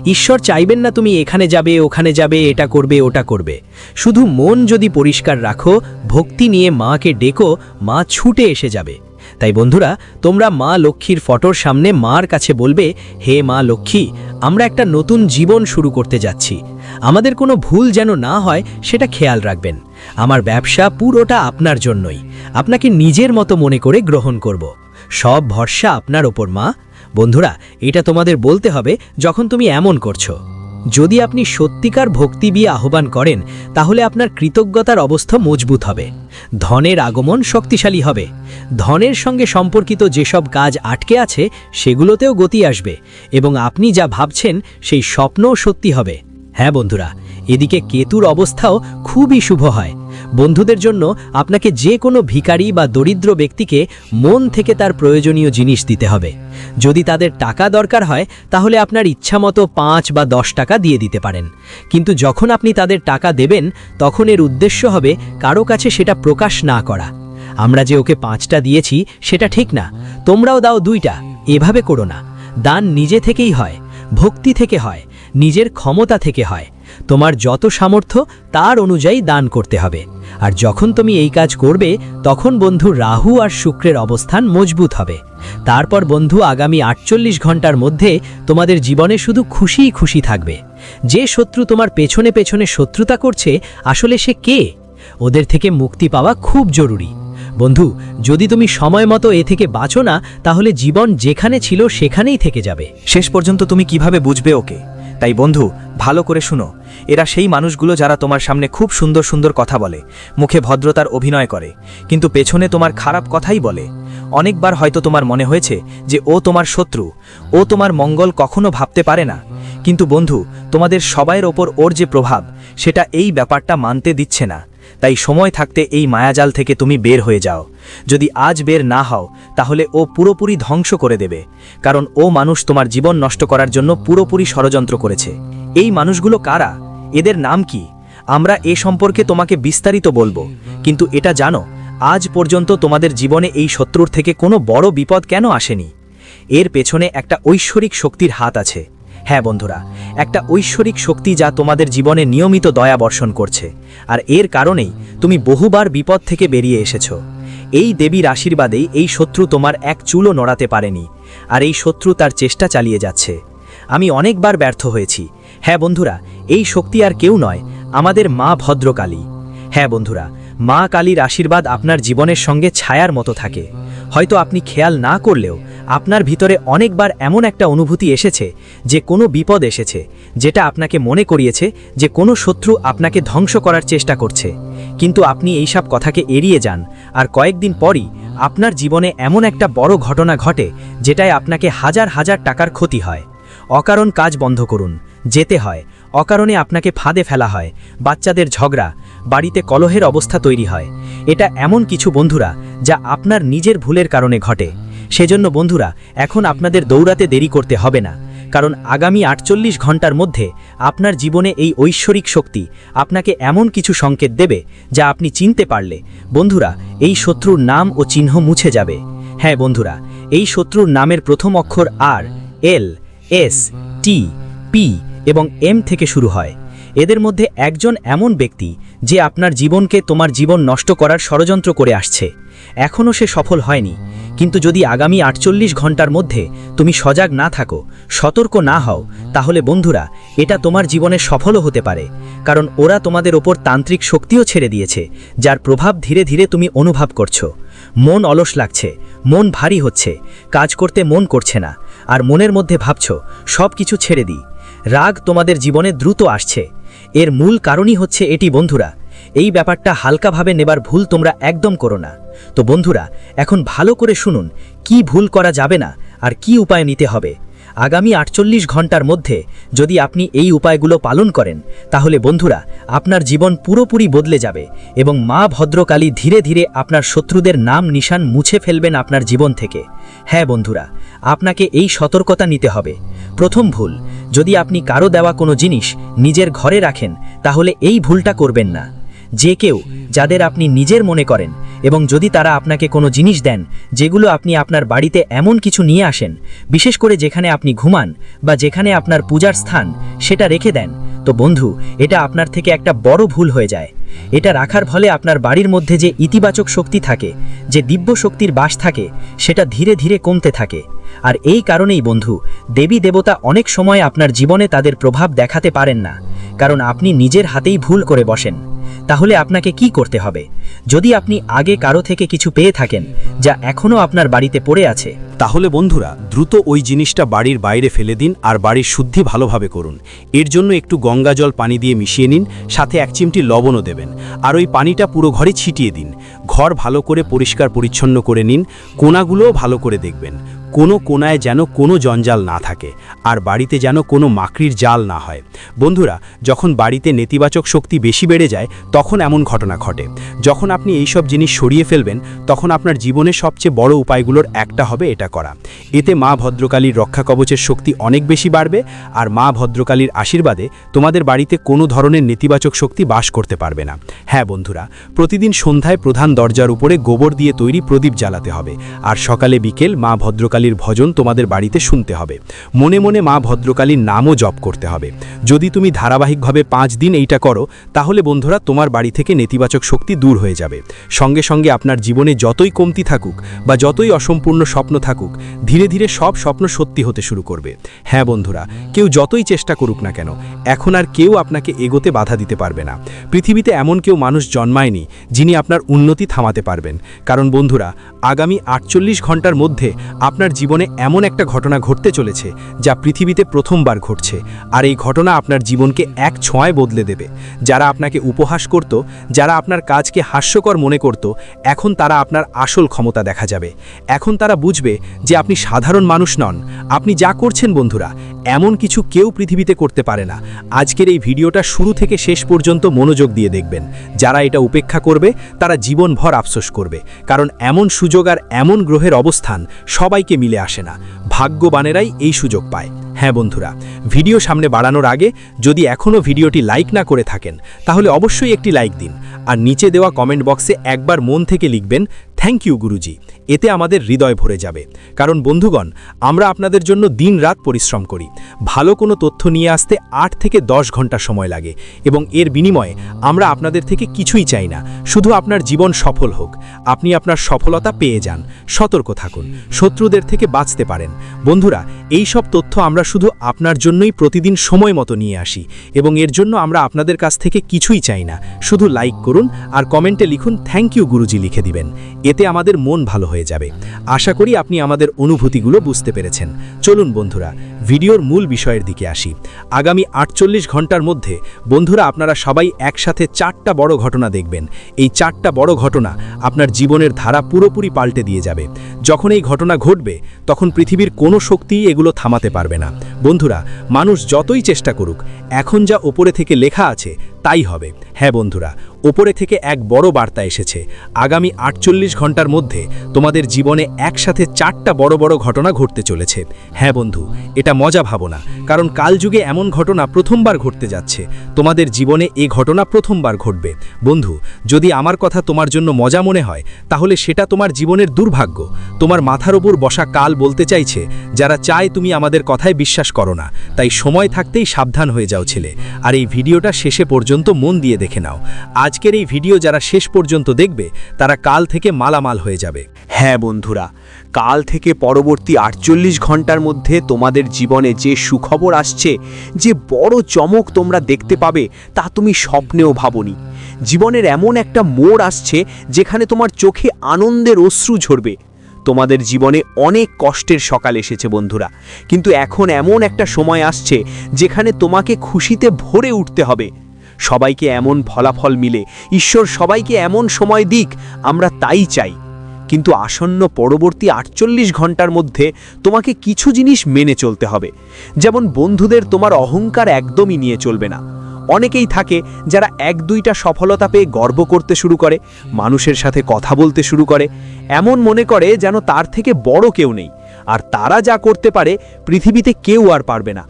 ঈশ্বর চাইবেন না তুমি এখানে যাবে, ওখানে যাবে, এটা করবে, ওটা করবে। শুধু মন যদি পরিষ্কার রাখো, ভক্তি নিয়ে মাকে ডেকো, মা ছুটে এসে যাবে। তাই বন্ধুরা, তোমরা মা লক্ষ্মীর ফটোর সামনে মার কাছে বলবে, হে মা লক্ষ্মী, আমরা একটা নতুন জীবন শুরু করতে যাচ্ছি। আমাদের কোনো ভুল যেন না হয় সেটা খেয়াল রাখবেন। আমার ব্যবসা পুরোটা আপনার জন্যই। আপনাকে নিজের মতো মনে করে গ্রহণ করব। সব ভরসা আপনার ওপর মা। বন্ধুরা, এটা তোমাদের বলতে হবে যখন তুমি এমন করছো। যদি আপনি সত্যিকার ভক্তি দিয়ে আহ্বান করেন, তাহলে আপনার কৃতজ্ঞতার অবস্থা মজবুত হবে, ধনের আগমন শক্তিশালী হবে, ধনের সঙ্গে সম্পর্কিত যেসব কাজ আটকে আছে সেগুলোতেও গতি আসবে, এবং আপনি যা ভাবছেন সেই স্বপ্নও সত্যি হবে। হ্যাঁ বন্ধুরা, এদিকে কেতুর অবস্থাও খুবই শুভ হয়। বন্ধুদের জন্য আপনাকে যে কোনো ভিখারি বা দরিদ্র ব্যক্তিকে মন থেকে তার প্রয়োজনীয় জিনিস দিতে হবে। যদি তাদের টাকা দরকার হয়, তাহলে আপনার ইচ্ছামতো 5 বা 10 টাকা দিয়ে দিতে পারেন। কিন্তু যখন আপনি তাদের টাকা দেবেন, তখন এর উদ্দেশ্য হবে কারো কাছে সেটা প্রকাশ না করা। আমরা যে ওকে 5টা দিয়েছি সেটা ঠিক না, তোমরাও দাও 2টা, এভাবে করো না। দান নিজে থেকেই হয়, ভক্তি থেকে হয়, নিজের ক্ষমতা থেকে হয়। তোমার যত সামর্থ্য তার অনুযায়ী দান করতে হবে। আর যখন তুমি এই কাজ করবে, তখন বন্ধু রাহু আর শুক্রের অবস্থান মজবুত হবে। তারপর বন্ধু, আগামী 48 ঘন্টার মধ্যে তোমাদের জীবনে শুধু খুশিই খুশি থাকবে। যে শত্রু তোমার পেছনে পেছনে শত্রুতা করছে, আসলে সে কে? ওদের থেকে মুক্তি পাওয়া খুব জরুরি। বন্ধু, যদি তুমি সময় মতো এ থেকে বাঁচো না, তাহলে জীবন যেখানে ছিল সেখানেই থেকে যাবে। শেষ পর্যন্ত তুমি কিভাবে বুঝবে ওকে? তাই বন্ধু, ভালো করে শুনো। এরা সেই মানুষগুলো যারা তোমার সামনে খুব সুন্দর সুন্দর কথা বলে, মুখে ভদ্রতার অভিনয় করে, কিন্তু পেছনে তোমার খারাপ কথাই বলে। অনেকবার হয়তো তোমার মনে হয়েছে যে ও তোমার শত্রু, ও তোমার মঙ্গল কখনো ভাবতে পারে না। কিন্তু বন্ধু, তোমাদের সবাইয়ের ওপর ওর যে প্রভাব, সেটা এই ব্যাপারটা মানতে দিচ্ছে না। তাই সময় থাকতে এই মায়াজাল থেকে তুমি বের হয়ে যাও। যদি আজ বের না হও, তাহলে ও পুরোপুরি ধ্বংস করে দেবে, কারণ ও মানুষ তোমার জীবন নষ্ট করার জন্য পুরোপুরি ষড়যন্ত্র করেছে। এই মানুষগুলো কারা? এদের নাম কি? আমরা এ সম্পর্কে তোমাকে বিস্তারিত বলবো, কিন্তু এটা জানো, আজ পর্যন্ত তোমাদের জীবনে এই শত্রুর থেকে কোনো বড় বিপদ কেন আসেনি? এর পেছনে একটা ঐশ্বরিক শক্তির হাত আছে। হ্যাঁ বন্ধুরা, একটা ঐশ্বরিক শক্তি যা তোমাদের জীবনে নিয়মিত দয়া বর্ষণ করছে, আর এর কারণেই তুমি বহুবার বিপদ থেকে বেরিয়ে এসেছো। এই দেবীর আশীর্বাদেই এই শত্রু তোমার এক চুলও নড়াতে পারেনি, আর এই শত্রু তার চেষ্টা চালিয়ে যাচ্ছে। আমি অনেকবার ব্যর্থ হয়েছি। হ্যাঁ বন্ধুরা, এই শক্তি আর কেউ নয়, আমাদের মা ভদ্রকালী। হ্যাঁ বন্ধুরা, মা কালীর আশীর্বাদ আপনার জীবনের সঙ্গে ছায়ার মতো থাকে। হয়তো আপনি খেয়াল না করলেও আপনার ভিতরে অনেকবার এমন একটা অনুভূতি এসেছে যে কোনো বিপদ এসেছে, যেটা আপনাকে মনে করিয়েছে যে কোনো শত্রু আপনাকে ধ্বংস করার চেষ্টা করছে। কিন্তু আপনি এইসব কথাকে এড়িয়ে যান আর কয়েকদিন পরই আপনার জীবনে এমন একটা বড় ঘটনা ঘটে যেটায় আপনাকে হাজার হাজার টাকার ক্ষতি হয়। অকারণ কাজ বন্ধ করুন, যেতে হয়, অকারণে আপনাকে ফাঁদে ফেলা হয়, বাচ্চাদের ঝগড়া, বাড়িতে কলহের অবস্থা তৈরি হয়। এটা এমন কিছু বন্ধুরা যা আপনার নিজের ভুলের কারণে ঘটে। সেজন্য বন্ধুরা, এখন আপনাদের দৌড়াতে দেরি করতে হবে না, কারণ আগামী 48 ঘন্টার মধ্যে আপনার জীবনে এই ঐশ্বরিক শক্তি আপনাকে এমন কিছু সংকেত দেবে যা আপনি চিনতে পারলে বন্ধুরা এই শত্রুর নাম ও চিহ্ন মুছে যাবে। হ্যাঁ বন্ধুরা, এই শত্রুর নামের প্রথম অক্ষর আর, এল, এস, টি, পি এবং এম থেকে শুরু হয়। এদের মধ্যে একজন এমন ব্যক্তি যে আপনার জীবনকে তোমার জীবন নষ্ট করার ষড়যন্ত্র করে আসছে। এখনও সে সফল হয়নি, কিন্তু যদি আগামী 48 ঘন্টার মধ্যে তুমি সজাগ না থাকো, সতর্ক না হও, তাহলে বন্ধুরা এটা তোমার জীবনে সফলও হতে পারে। কারণ ওরা তোমাদের ওপর তান্ত্রিক শক্তিও ছেড়ে দিয়েছে, যার প্রভাব ধীরে ধীরে তুমি অনুভব করছো। মন অলস লাগছে, মন ভারী হচ্ছে, কাজ করতে মন করছে না, আর মনের মধ্যে ভাবছো সব কিছু ছেড়ে দিই। রাগ তোমাদের জীবনে দ্রুত আসছে। এর মূল কারণই হচ্ছে এটি বন্ধুরা। এই ব্যাপারটা হালকাভাবে নেবার ভুল তোমরা একদম করো না। তো বন্ধুরা, এখন ভালো করে শুনুন কি ভুল করা যাবে না আর কি উপায় নিতে হবে। আগামী 48 ঘন্টার মধ্যে যদি আপনি এই উপায়গুলো পালন করেন, তাহলে বন্ধুরা আপনার জীবন পুরোপুরি বদলে যাবে এবং মা ভদ্রকালী ধীরে ধীরে আপনার শত্রুদের নাম নিশান মুছে ফেলবেন আপনার জীবন থেকে। হ্যাঁ বন্ধুরা, আপনাকে এই সতর্কতা নিতে হবে। প্রথম ভুল, যদি আপনি কারো দেওয়া কোনো জিনিস নিজের ঘরে রাখেন, তাহলে এই ভুলটা করবেন না। যে কেউ যাদের আপনি নিজের মনে করেন এবং যদি তারা আপনাকে কোনো জিনিস দেন যেগুলো আপনি আপনার বাড়িতে এমন কিছু নিয়ে আসেন, বিশেষ করে যেখানে আপনি ঘুমান বা যেখানে আপনার পূজার স্থান, সেটা রেখে দেন, তো বন্ধু এটা আপনার থেকে একটা বড় ভুল হয়ে যায়। এটা রাখার ফলে আপনার বাড়ির মধ্যে যে ইতিবাচক শক্তি থাকে, যে দিব্য শক্তির বাস থাকে, সেটা ধীরে ধীরে কমতে থাকে। আর এই কারণেই বন্ধু দেবী দেবতা অনেক সময় আপনার জীবনে তাদের প্রভাব দেখাতে পারেন না, কারণ আপনি নিজের হাতেই ভুল করে বসেন। তাহলে আপনাকে কি করতে হবে? যদি আপনি আগে কারো থেকে কিছু পেয়ে থাকেন যা এখনও আপনার বাড়িতে পড়ে আছে, তাহলে বন্ধুরা দ্রুত ওই জিনিসটা বাড়ির বাইরে ফেলে দিন আর বাড়ির শুদ্ধি ভালোভাবে করুন। এর জন্য একটু গঙ্গা জল পানি দিয়ে মিশিয়ে নিন, সাথে 1 চিমটি লবণও দেবেন, আর ওই পানিটা পুরো ঘরে ছিটিয়ে দিন। ঘর ভালো করে পরিষ্কার পরিচ্ছন্ন করে নিন, কোণাগুলোও ভালো করে দেখবেন, কোনো কোণায় যেন কোনো জঞ্জাল না থাকে, আর বাড়িতে যেন কোনো মাকড়ির জাল না হয়। বন্ধুরা, যখন বাড়িতে নেতিবাচক শক্তি বেশি বেড়ে যায় তখন এমন ঘটনা ঘটে। যখন আপনি এইসব জিনিস সরিয়ে ফেলবেন, তখন আপনার জীবনের সবচেয়ে বড় উপায়গুলোর একটা হবে এটা করা। এতে মা ভদ্রকালীর রক্ষা কবচের শক্তি অনেক বেশি বাড়বে, আর মা ভদ্রকালীর আশীর্বাদে তোমাদের বাড়িতে কোনো ধরনের নেতিবাচক শক্তি বাস করতে পারবে না। হ্যাঁ বন্ধুরা, প্রতিদিন সন্ধ্যায় প্রধান দরজার উপরে গোবর দিয়ে তৈরি প্রদীপ জ্বালাতে হবে, আর সকালে বিকেল মা ভদ্রকালীর ভজন তোমাদের বাড়িতে শুনতে হবে। মনে মনে মা ভদ্রকালীর নামও জপ করতে হবে। যদি তুমি ধারাবাহিকভাবে 5 দিন এইটা করো, তাহলে বন্ধুরা তোমার বাড়ি থেকে নেতিবাচক শক্তি দূর হয়ে যাবে। সঙ্গে সঙ্গে আপনার জীবনে যতই কমতি থাকুক বা যতই অসম্পূর্ণ স্বপ্ন থাকুক, ধীরে ধীরে সব স্বপ্ন সত্যি হতে শুরু করবে। হ্যাঁ বন্ধুরা, কেউ যতই চেষ্টা করুক না কেন, এখন আর কেউ আপনাকে এগোতে বাধা দিতে পারবে না। পৃথিবীতে এমন কেউ মানুষ জন্মায়নি যিনি আপনার উন্নতি থামাতে পারবেন। কারণ বন্ধুরা, আগামী 48 ঘন্টার মধ্যে আপনার জীবনে এমন একটা ঘটনা ঘটতে চলেছে যা পৃথিবীতে প্রথমবার ঘটছে, আর এই ঘটনা আপনার জীবনকে এক ছোঁয়ায় বদলে দেবে। যারা আপনাকে উপহাস করত, যারা আপনার কাজকে হাস্যকর মনে করত, এখন তারা আপনার আসল ক্ষমতা দেখা যাবে। এখন তারা বুঝবে যে আপনি সাধারণ মানুষ নন। আপনি যা করছেন বন্ধুরা, এমন কিছু কেউ পৃথিবীতে করতে পারে না। আজকের এই ভিডিওটা শুরু থেকে শেষ পর্যন্ত মনোযোগ দিয়ে দেখবেন। যারা এটা উপেক্ষা করবে তারা জীবনভর আফসোস করবে, কারণ এমন সুযোগ আর এমন গ্রহের অবস্থান সবাইকে মিলে আসে না। ভাগ্যবানেরাই এই সুযোগ পায়। হ্যাঁ বন্ধুরা, ভিডিও সামনে বাড়ানোর আগে যদি এখনও ভিডিওটি লাইক না করে থাকেন, তাহলে অবশ্যই একটি লাইক দিন, আর নিচে দেওয়া কমেন্ট বক্সে একবার মন থেকে লিখবেন থ্যাংক ইউ গুরুজি। এতে আমাদের হৃদয় ভরে যাবে। কারণ বন্ধুগণ, আমরা আপনাদের জন্য দিন-রাত পরিশ্রম করি। ভালো কোনো তথ্য নিয়ে আসতে 8 থেকে 10 ঘন্টা সময় লাগে, এবং এর বিনিময়ে আমরা আপনাদের থেকে কিছুই চাই না, শুধু আপনার জীবন সফল হোক। আপনি আপনার সফলতা পেয়ে যান, সতর্ক থাকুন, শত্রুদের থেকে বাঁচতে পারেন। বন্ধুরা, এই সব তথ্য আমরা শুধু আপনার জন্যই প্রতিদিন সময় মতো নিয়ে আসি, এবং এর জন্য আমরা আপনাদের কাছ থেকে কিছুই চাই না। শুধু লাইক করুন আর কমেন্টে লিখুন থ্যাংক ইউ গুরুজি লিখে দিবেন। এতে আমাদের মন ভালো হয়ে যাবে। আশা করি আপনি আমাদের অনুভূতিগুলো বুঝতে পেরেছেন। চলুন বন্ধুরা, ভিডিওর মূল বিষয়ের দিকে আসি। আগামী 48 ঘন্টার মধ্যে বন্ধুরা আপনারা সবাই একসাথে 4টা বড় ঘটনা দেখবেন। এই 4টা বড় ঘটনা আপনার জীবনের ধারা পুরোপুরি পাল্টে দিয়ে যাবে। যখন এই ঘটনা ঘটবে তখন পৃথিবীর কোনো শক্তিই এগুলো থামাতে পারবে না। বন্ধুরা, মানুষ যতই চেষ্টা করুক, এখন যা ওপরে থেকে লেখা আছে তাই হবে। হ্যাঁ বন্ধুরা, ওপরে থেকে এক বড় বার্তা এসেছে। আগামী 48 ঘন্টার মধ্যে তোমাদের জীবনে একসাথে 4টা বড় বড় ঘটনা ঘটতে চলেছে। হ্যাঁ বন্ধু, এটা মজা ভাবো না, কারণ কালযুগে এমন ঘটনা প্রথমবার ঘটতে যাচ্ছে। তোমাদের জীবনে এই ঘটনা প্রথমবার ঘটবে। বন্ধু, যদি আমার কথা তোমার জন্য মজা মনে হয়, তাহলে সেটা তোমার জীবনের দুর্ভাগ্য। তোমার মাথার ওপর বসা কাল বলতে চাইছে, যারা চায় তুমি আমাদের কথায় বিশ্বাস করো না, তাই সময় থাকতেই সাবধান হয়ে যাও ছেলে। আর এই ভিডিওটা শেষে পর্যন্ত মন দিয়ে দেখে নাও। আজকের এই ভিডিও যারা শেষ পর্যন্ত দেখবে তারা কাল থেকে মালামাল হয়ে যাবে। হ্যাঁ বন্ধুরা, কাল থেকে পরবর্তী 48 ঘন্টার মধ্যে তোমাদের জীবনে যে সুখবর আসছে, যে বড় চমক তোমরা দেখতে পাবে, তা তুমি স্বপ্নেও ভাবোনি। জীবনের এমন একটা মোড় আসছে যেখানে তোমার চোখে আনন্দের অশ্রু ঝরবে। তোমাদের জীবনে অনেক কষ্টের সকাল এসেছে বন্ধুরা, কিন্তু এখন এমন একটা সময় আসছে যেখানে তোমাকে খুশিতে ভরে উঠতে হবে। সবাইকে এমন ফলাফল মিলে, ঈশ্বর সবাইকে এমন সময় দিক, আমরা তাই চাই। কিন্তু আসন্ন পরবর্তী 48 ঘন্টার মধ্যে তোমাকে কিছু জিনিস মেনে চলতে হবে। যেমন বন্ধুদের তোমার অহংকার একদমই নিয়ে চলবে না। অনেকেই থাকে যারা 1-2টা সফলতা পেয়ে গর্ব করতে শুরু করে, মানুষের সাথে কথা বলতে শুরু করে, এমন মনে করে যেন তার থেকে বড় কেউ নেই, আর তারা যা করতে পারে পৃথিবীতে কেউ আর পারবে না।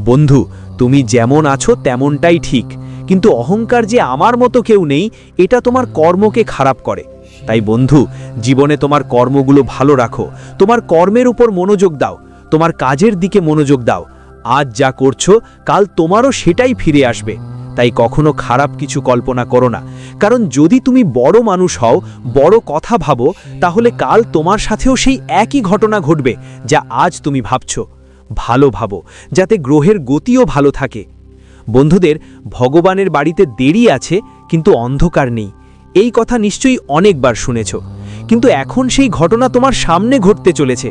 বন্ধু, তুমি যেমন আছো তেমনটাই ঠিক, কিন্তু অহংকার যে আমার মতো কেউ নেই, এটা তোমার কর্মকে খারাপ করে। তাই বন্ধু, জীবনে তোমার কর্মগুলো ভালো রাখো, তোমার কর্মের উপর মনোযোগ দাও, তোমার কাজের দিকে মনোযোগ দাও। আজ যা করছো কাল তোমারও সেটাই ফিরে আসবে। তাই কখনো খারাপ কিছু কল্পনা করো না, কারণ যদি তুমি বড় মানুষ হও, বড় কথা ভাবো, তাহলে কাল তোমার সাথেও সেই একই ঘটনা ঘটবে যা আজ তুমি ভাবছো। ভালো ভাবো, যাতে গ্রহের গতিও ভালো থাকে। বন্ধুদের, ভগবানের বাড়িতে দেরি আছে কিন্তু অন্ধকার নেই, এই কথা নিশ্চয়ই অনেকবার শুনেছ, কিন্তু এখন সেই ঘটনা তোমার সামনে ঘটতে চলেছে।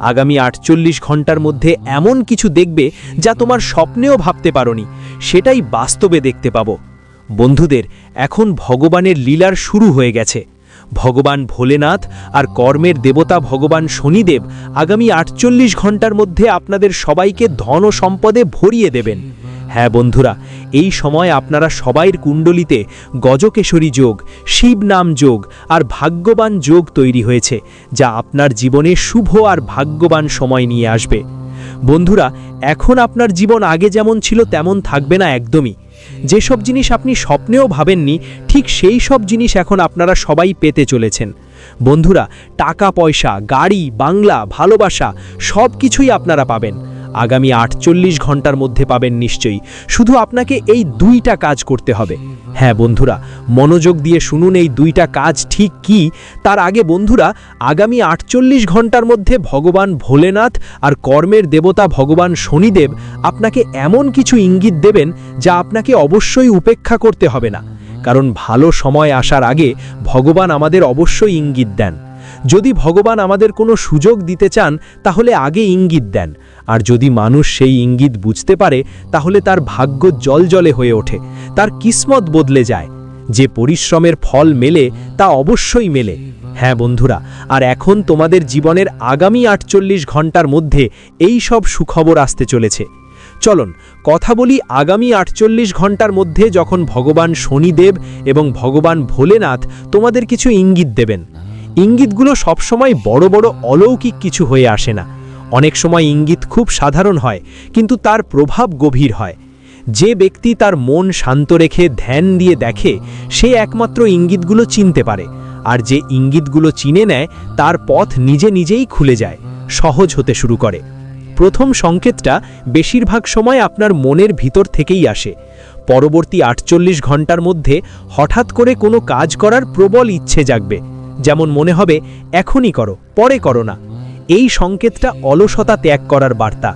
আগামী 48 ঘন্টার মধ্যে এমন কিছু দেখবে যা তোমার স্বপ্নেও ভাবতে পারোনি, সেটাই বাস্তবে দেখতে পাবো। বন্ধুদের, এখন ভগবানের লীলার শুরু হয়ে গেছে। ভগবান ভোলেনাথ আর কর্মের দেবতা ভগবান শনিদেব আগামী 48 ঘন্টার মধ্যে আপনাদের সবাইকে ধন ও সম্পদে ভরিয়ে দেবেন। হ্যাঁ বন্ধুরা, এই সময় আপনারা সবাইয়ের কুণ্ডলিতে গজকেশরী যোগ, শিব নাম যোগ আর ভাগ্যবান যোগ তৈরি হয়েছে, যা আপনার জীবনে শুভ আর ভাগ্যবান সময় নিয়ে আসবে। বন্ধুরা, এখন আপনার জীবন আগে যেমন ছিল তেমন থাকবে না একদমই। যেসব জিনিস আপনি স্বপ্নেও ভাবেননি, ঠিক সেই সব জিনিস এখন আপনারা সবাই পেতে চলেছেন। বন্ধুরা, টাকা পয়সা, গাড়ি, বাংলা, ভালোবাসা সব কিছুই আপনারা পাবেন। আগামী 48 ঘন্টার মধ্যে পাবেন নিশ্চয়ই। শুধু আপনাকে এই 2টা কাজ করতে হবে। হ্যাঁ বন্ধুরা, মনোযোগ দিয়ে শুনুন এই 2টা কাজ ঠিক কি। তার আগে বন্ধুরা, আগামী 48 ঘন্টার মধ্যে ভগবান ভোলেনাথ আর কর্মের দেবতা ভগবান শনিদেব আপনাকে এমন কিছু ইঙ্গিত দেবেন যা আপনাকে অবশ্যই উপেক্ষা করতে হবে না, কারণ ভালো সময় আসার আগে ভগবান আমাদের অবশ্যই ইঙ্গিত দেন। যদি ভগবান আমাদের কোনো সুযোগ দিতে চান তাহলে আগে ইঙ্গিত দেন, আর যদি মানুষ সেই ইঙ্গিত বুঝতে পারে তাহলে তার ভাগ্য জলজলে হয়ে ওঠে, তার কিসমত বদলে যায়। যে পরিশ্রমের ফল মেলে তা অবশ্যই মেলে। হ্যাঁ বন্ধুরা, আর এখন তোমাদের জীবনের আগামী 48 ঘন্টার মধ্যে এই সব সুখবর আসতে চলেছে। চলুন কথা বলি আগামী 48 ঘন্টার মধ্যে যখন ভগবান শনিদেব এবং ভগবান ভোলেনাথ তোমাদের কিছু ইঙ্গিত দেবেন। ইঙ্গিতগুলো সবসময় বড় বড় অলৌকিক কিছু হয়ে আসে না। অনেক সময় ইঙ্গিত খুব সাধারণ হয়, কিন্তু তার প্রভাব গভীর হয়। যে ব্যক্তি তার মন শান্ত রেখে ধ্যান দিয়ে দেখে, সে একমাত্র ইঙ্গিতগুলো চিনতে পারে, আর যে ইঙ্গিতগুলো চিনে নেয় তার পথ নিজে নিজেই খুলে যায়, সহজ হতে শুরু করে। প্রথম সংকেতটা বেশিরভাগ সময় আপনার মনের ভিতর থেকেই আসে। পরবর্তী 48 ঘন্টার মধ্যে হঠাৎ করে কোনো কাজ করার প্রবল ইচ্ছে জাগবে, যেমন মনে হবে এখনই করো, পরে করো না। এই সংকেতটা অলসতা ত্যাগ করার বার্তা।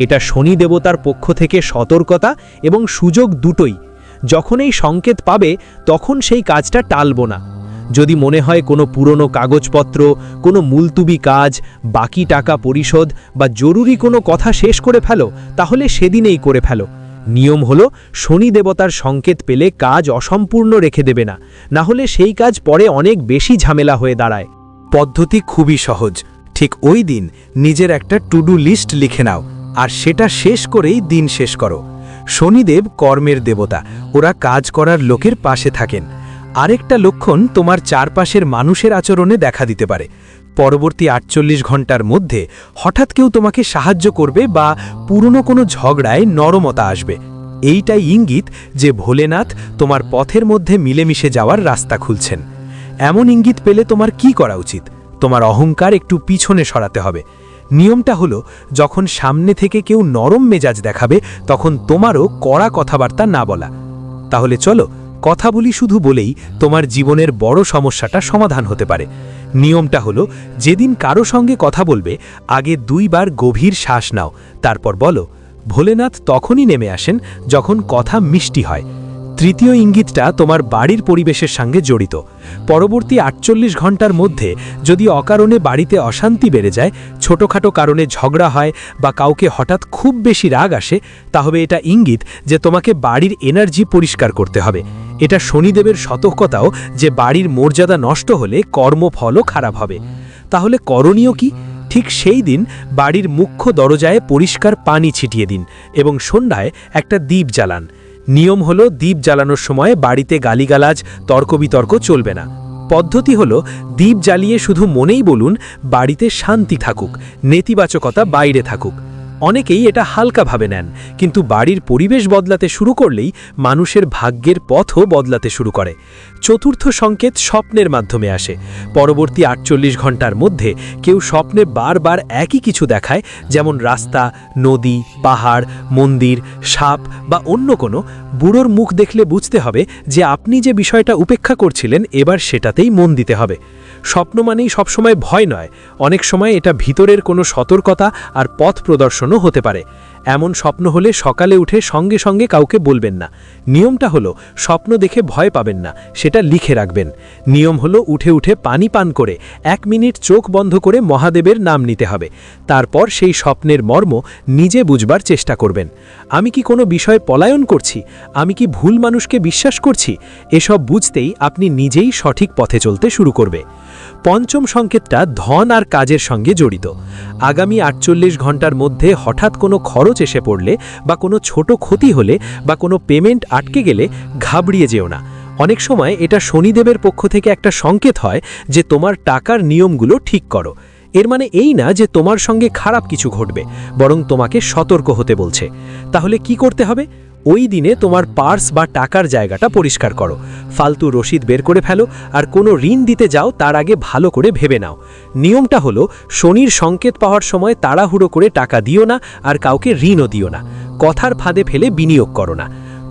এটা শনি দেবতার পক্ষ থেকে সতর্কতা এবং সুযোগ দুটোই। যখন এই সংকেত পাবে তখন সেই কাজটা টালবো না। যদি মনে হয় কোনো পুরনো কাগজপত্র, কোনো মুলতুবি কাজ, বাকি টাকা পরিশোধ বা জরুরি কোনো কথা শেষ করে ফেলো, তাহলে সেদিনেই করে ফেলো। নিয়ম হলো শনি দেবতার সংকেত পেলে কাজ অসম্পূর্ণ রেখে দেবে না, না হলে সেই কাজ পরে অনেক বেশি ঝামেলা হয়ে দাঁড়ায়। পদ্ধতি খুবই সহজ। ঠিক ওই দিন নিজের একটা টু ডু লিস্ট লিখে নাও, আর সেটা শেষ করেই দিন শেষ করো। শনিদেব কর্মের দেবতা, ওরা কাজ করার লোকের পাশে থাকেন। আরেকটা লক্ষণ তোমার চারপাশের মানুষের আচরণে দেখা দিতে পারে। পরবর্তী 48 ঘন্টার মধ্যে হঠাৎ কেউ তোমাকে সাহায্য করবে বা পুরনো কোনো ঝগড়ায় নরমতা আসবে। এইটাই ইঙ্গিত যে ভোলেনাথ তোমার পথের মধ্যে মিলেমিশে যাওয়ার রাস্তা খুলছেন। এমন ইঙ্গিত পেলে তোমার কি করা উচিত? তোমার অহংকার একটু পিছনে সরাতে হবে। নিয়মটা হলো, যখন সামনে থেকে কেউ নরম মেজাজ দেখাবে তখন তোমারও কড়া কথাবার্তা না বলা। তাহলে চলো কথা বলি শুধু বলেই তোমার জীবনের বড় সমস্যাটা সমাধান হতে পারে। নিয়মটা হলো, যেদিন কারো সঙ্গে কথা বলবে আগে 2 বার গভীর শ্বাস নাও, তারপর বলো ভোলেনাথ তখনই নেমে আসেন যখন কথা মিষ্টি হয়। তৃতীয় ইঙ্গিতটা তোমার বাড়ির পরিবেশের সঙ্গে জড়িত। পরবর্তী 48 ঘন্টার মধ্যে যদি অকারণে বাড়িতে অশান্তি বেড়ে যায়, ছোটখাটো কারণে ঝগড়া হয় বা কাউকে হঠাৎ খুব বেশি রাগ আসে, তাহলে এটা ইঙ্গিত যে তোমাকে বাড়ির এনার্জি পরিষ্কার করতে হবে। এটা শনিদেবের সতর্কতাও যে বাড়ির মর্যাদা নষ্ট হলে কর্মফলও খারাপ হবে। তাহলে করণীয় কি? ঠিক সেই দিন বাড়ির মুখ্য দরজায় পরিষ্কার পানি ছিটিয়ে দিন এবং সন্ধ্যায় একটা দীপ জ্বালান। নিয়ম হলো, দীপ জ্বালানোর সময় বাড়িতে গালিগালাজ, তর্কবিতর্ক চলবে না। পদ্ধতি হলো, দীপ জ্বালিয়ে শুধু মনেই বলুন বাড়িতে শান্তি থাকুক, নেতিবাচকতা বাইরে থাকুক। অনেকেই এটা হালকাভাবে নেন, কিন্তু বাড়ির পরিবেশ বদলাতে শুরু করলেই মানুষের ভাগ্যের পথও বদলাতে শুরু করে। চতুর্থ সংকেত স্বপ্নের মাধ্যমে আসে। পরবর্তী 48 ঘন্টার মধ্যে কেউ স্বপ্নে বারবার একই কিছু দেখায়, যেমন রাস্তা, নদী, পাহাড়, মন্দির, সাপ বা অন্য কোনো, বুড়োর মুখ দেখলে বুঝতে হবে যে আপনি যে বিষয়টা উপেক্ষা করছিলেন এবার সেটাতেই মন দিতে হবে। স্বপ্ন মানেই সবসময় ভয় নয়, অনেক সময় এটা ভিতরের কোনো সতর্কতা আর পথ প্রদর্শনও হতে পারে। এমন স্বপ্ন হলে সকালে উঠে সঙ্গে সঙ্গে কাউকে বলবেন না। নিয়মটা হলো, স্বপ্ন দেখে ভয় পাবেন না, সেটা লিখে রাখবেন। নিয়ম হলো, উঠে উঠে পানি পান করে 1 মিনিট চোখ বন্ধ করে মহাদেবের নাম নিতে হবে। তারপর সেই স্বপ্নের মর্ম নিজে বুঝবার চেষ্টা করবেন। আমি কি কোনো বিষয়ে পলায়ন করছি? আমি কি ভুল মানুষকে বিশ্বাস করছি? এসব বুঝতেই আপনি নিজেই সঠিক পথে চলতে শুরু করবে। পঞ্চম সংকেতটা ধন আর কাজের সঙ্গে জড়িত। আগামী 48 ঘন্টার মধ্যে হঠাৎ কোনো খরচ এসে পড়লে বা কোনো ছোট ক্ষতি হলে বা কোনো পেমেন্ট আটকে গেলে ঘাবড়িয়ে যেও না। অনেক সময় এটা শনিদেবের পক্ষ থেকে একটা সংকেত হয় যে তোমার টাকার নিয়মগুলো ঠিক করো। এর মানে এই না যে তোমার সঙ্গে খারাপ কিছু ঘটবে, বরং তোমাকে সতর্ক হতে বলছে। তাহলে কি করতে হবে? ওই দিনে তোমার পার্স বা টাকার জায়গাটা পরিষ্কার করো, ফালতু রসিদ বের করে ফেলো, আর কোনো ঋণ দিতে যাও তার আগে ভালো করে ভেবে নাও। নিয়মটা হলো, শনির সংকেত পাওয়ার সময় তাড়াহুড়ো করে টাকা দিও না, আর কাউকে ঋণও দিও না। কথার ফাঁদে ফেলে বিনিয়োগ করো না।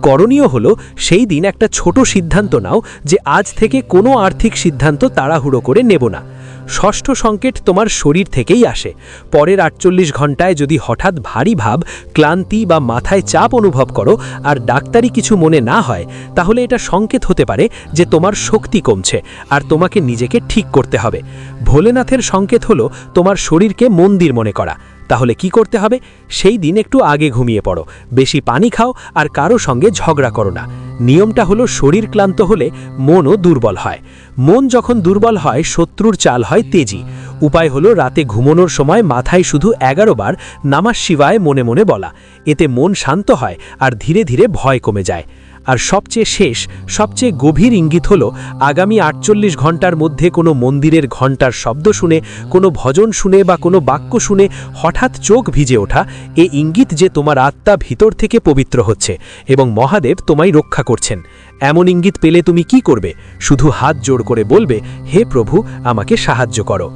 করণীয় হলো, সেই দিন একটা ছোট সিদ্ধান্ত নাও যে আজ থেকে কোনো আর্থিক সিদ্ধান্ত তাড়াহুড়ো করে নেব না। ষষ্ঠ সংকেত তোমার শরীর থেকেই আসে। পরের 48 ঘন্টায় যদি হঠাৎ ভারী ভাব, ক্লান্তি বা মাথায় চাপ অনুভব করো আর ডাক্তারি কিছু মনে না হয়, তাহলে এটা সংকেত হতে পারে যে তোমার শক্তি কমছে আর তোমাকে নিজেকে ঠিক করতে হবে। ভোলেনাথের সংকেত হলো তোমার শরীরকে মন্দির মনে করা। তাহলে কি করতে হবে? সেই দিন একটু আগে ঘুমিয়ে পড়ো, বেশি পানি খাও আর কারো সঙ্গে ঝগড়া করো না। নিয়মটা হলো, শরীর ক্লান্ত হলে মনও দুর্বল হয়। মন যখন দুর্বল হয়, শত্রুর চাল হয় তেজি। উপায় হলো, রাতে ঘুমানোর সময় মাথায় শুধু 11 বার নমঃ শিবায় মনে মনে বলা। এতে মন শান্ত হয় আর ধীরে ধীরে ভয় কমে যায়। আর সবচেয়ে শেষ, সবচেয়ে গভীর ইঙ্গিত হলো, আগামী 48 ঘন্টার মধ্যে কোনো মন্দিরের ঘণ্টার শব্দ শুনে, কোনো ভজন শুনে বা কোনো বাক্য শুনে হঠাৎ চোখ ভিজে ওঠা, এ ইঙ্গিত যে তোমার আত্মা ভিতর থেকে পবিত্র হচ্ছে এবং মহাদেব তোমায় রক্ষা করছেন। এমন ইঙ্গিত পেলে তুমি কি করবে? শুধু হাত জোড় করে বলবে, হে প্রভু, আমাকে সাহায্য করো।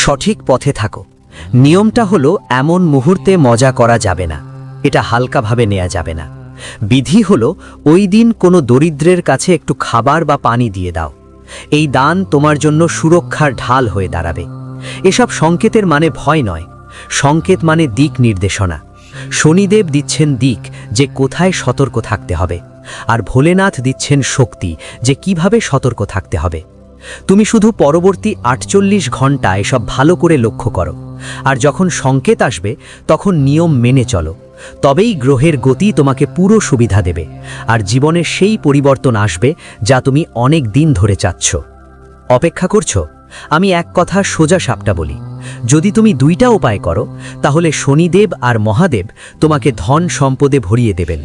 সঠিক পথে থাকো। নিয়মটা হলো, এমন মুহূর্তে মজা করা যাবে না, এটা হালকাভাবে নেওয়া যাবে না। বিধি হলো, ওই দিন কোনো দরিদ্রের কাছে একটু খাবার বা পানি দিয়ে দাও। এই দান তোমার জন্য সুরক্ষার ঢাল হয়ে দাঁড়াবে। এসব সংকেতের মানে ভয় নয়, সংকেত মানে দিক নির্দেশনা। শনিদেব দিচ্ছেন দিক, যে কোথায় সতর্ক থাকতে হবে, আর ভোলেনাথ দিচ্ছেন শক্তি, যে কিভাবে সতর্ক থাকতে হবে। তুমি শুধু পরবর্তী 48 ঘন্টা এসব ভালো করে লক্ষ্য করো, আর যখন সংকেত আসবে তখন নিয়ম মেনে চলো। তবেই গ্রহের গতি তোমাকে পুরো সুবিধা দেবে, আর জীবনে সেই পরিবর্তন আসবে যা তুমি অনেক দিন ধরে চাচ্ছ। অপেক্ষা করছো? আমি এক কথা সোজা সাপটা বলি, যদি তুমি দুইটা উপায় করো তাহলে শনিদেব আর মহাদেব তোমাকে ধন সম্পদে ভরিয়ে দেবেন।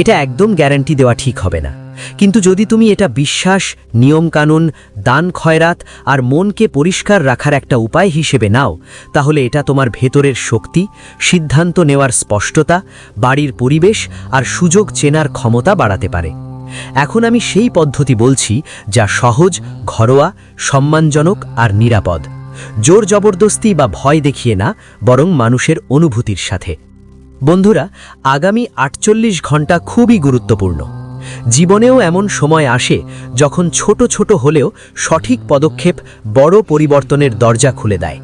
এটা একদম গ্যারান্টি দেওয়া ঠিক হবে না, কিন্তু যদি তুমি এটা বিশ্বাস, নিয়মকানুন, দান খয়রাত আর মনকে পরিষ্কার রাখার একটা উপায় হিসেবে নাও, তাহলে এটা তোমার ভেতরের শক্তি, সিদ্ধান্ত নেওয়ার স্পষ্টতা, বাড়ির পরিবেশ আর সুযোগ চেনার ক্ষমতা বাড়াতে পারে। এখন আমি সেই পদ্ধতি বলছি যা সহজ, ঘরোয়া, সম্মানজনক আর নিরাপদ। জোর জবরদস্তি বা ভয় দেখিয়ে না, বরং মানুষের অনুভূতির সাথে। বন্ধুরা, আগামী 48 ঘন্টা খুবই গুরুত্বপূর্ণ। জীবনেও এমন সময় আসে যখন ছোট ছোট হলেও সঠিক পদক্ষেপ বড় পরিবর্তনের দরজা খুলে দেয়।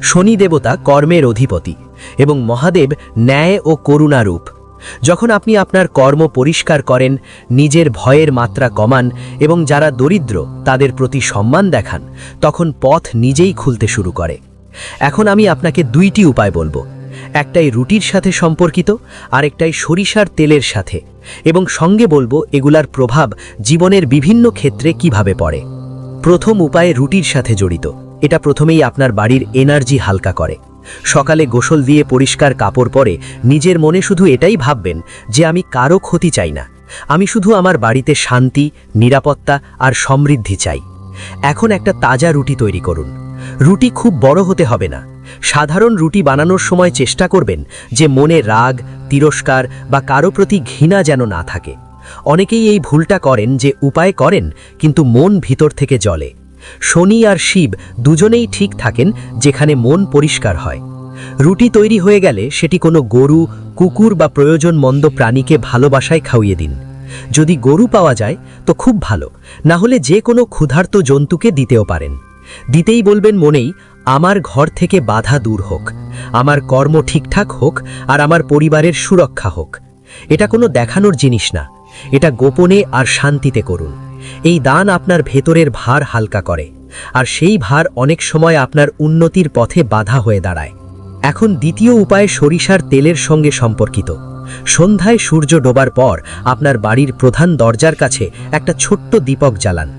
শনি দেবতা কর্মের অধিপতি এবং মহাদেব ন্যায় ও করুণারূপ। যখন আপনি আপনার কর্ম পরিষ্কার করেন, নিজের ভয়ের মাত্রা কমান এবং যারা দরিদ্র তাদের প্রতি সম্মান দেখান, তখন পথ নিজেই খুলতে শুরু করে। এখন আমি আপনাকে দুইটি উপায় বলবো। একটাই রুটির সাথে সম্পর্কিত, আরেকটাই সরিষার তেলের সাথে, এবং সঙ্গে বলবো এগুলার প্রভাব জীবনের বিভিন্ন ক্ষেত্রে কিভাবে পড়ে। প্রথম উপায় রুটির সাথে জড়িত। এটা প্রথমেই আপনার বাড়ির এনার্জি হালকা করে। সকালে গোসল দিয়ে পরিষ্কার কাপড় পরে নিজের মনে শুধু এটাই ভাববেন যে আমি কারো ক্ষতি চাই না, আমি শুধু আমার বাড়িতে শান্তি, নিরাপত্তা আর সমৃদ্ধি চাই। এখন একটা তাজা রুটি তৈরি করুন। রুটি খুব বড় হতে হবে না। সাধারণ রুটি বানানোর সময় চেষ্টা করবেন যে মনে রাগ, তিরস্কার বা কারো প্রতি ঘৃণা যেন না থাকে। অনেকেই এই ভুলটা করেন যে উপায় করেন কিন্তু মন ভিতর থেকে জ্বলে। শনি আর শিব দুজনেই ঠিক থাকেন যেখানে মন পরিষ্কার হয়। রুটি তৈরি হয়ে গেলে সেটি কোনো গরু, কুকুর বা প্রয়োজনমন্দ প্রাণীকে ভালোবাসায় খাওয়িয়ে দিন। যদি গরু পাওয়া যায় তো খুব ভালো, না হলে যে কোনো ক্ষুধার্ত জন্তুকে দিতেও পারেন। দিতেই বলবেন মনেই, আমার ঘর থেকে বাধা দূর হোক, আমার কর্ম ঠিকঠাক হোক আর আমার পরিবারের সুরক্ষা হোক। এটা কোনো দেখানোর জিনিস না, এটা গোপনে আর শান্তিতে করুন। এই দান আপনার ভেতরের ভার হালকা করে, আর সেই ভার অনেক সময় আপনার উন্নতির পথে বাধা হয়ে দাঁড়ায়। এখন দ্বিতীয় উপায় সরিষার তেলের সঙ্গে সম্পর্কিত। সন্ধ্যায় সূর্য ডোবার পর আপনার বাড়ির প্রধান দরজার কাছে একটা ছোট্ট দীপক জ্বালান।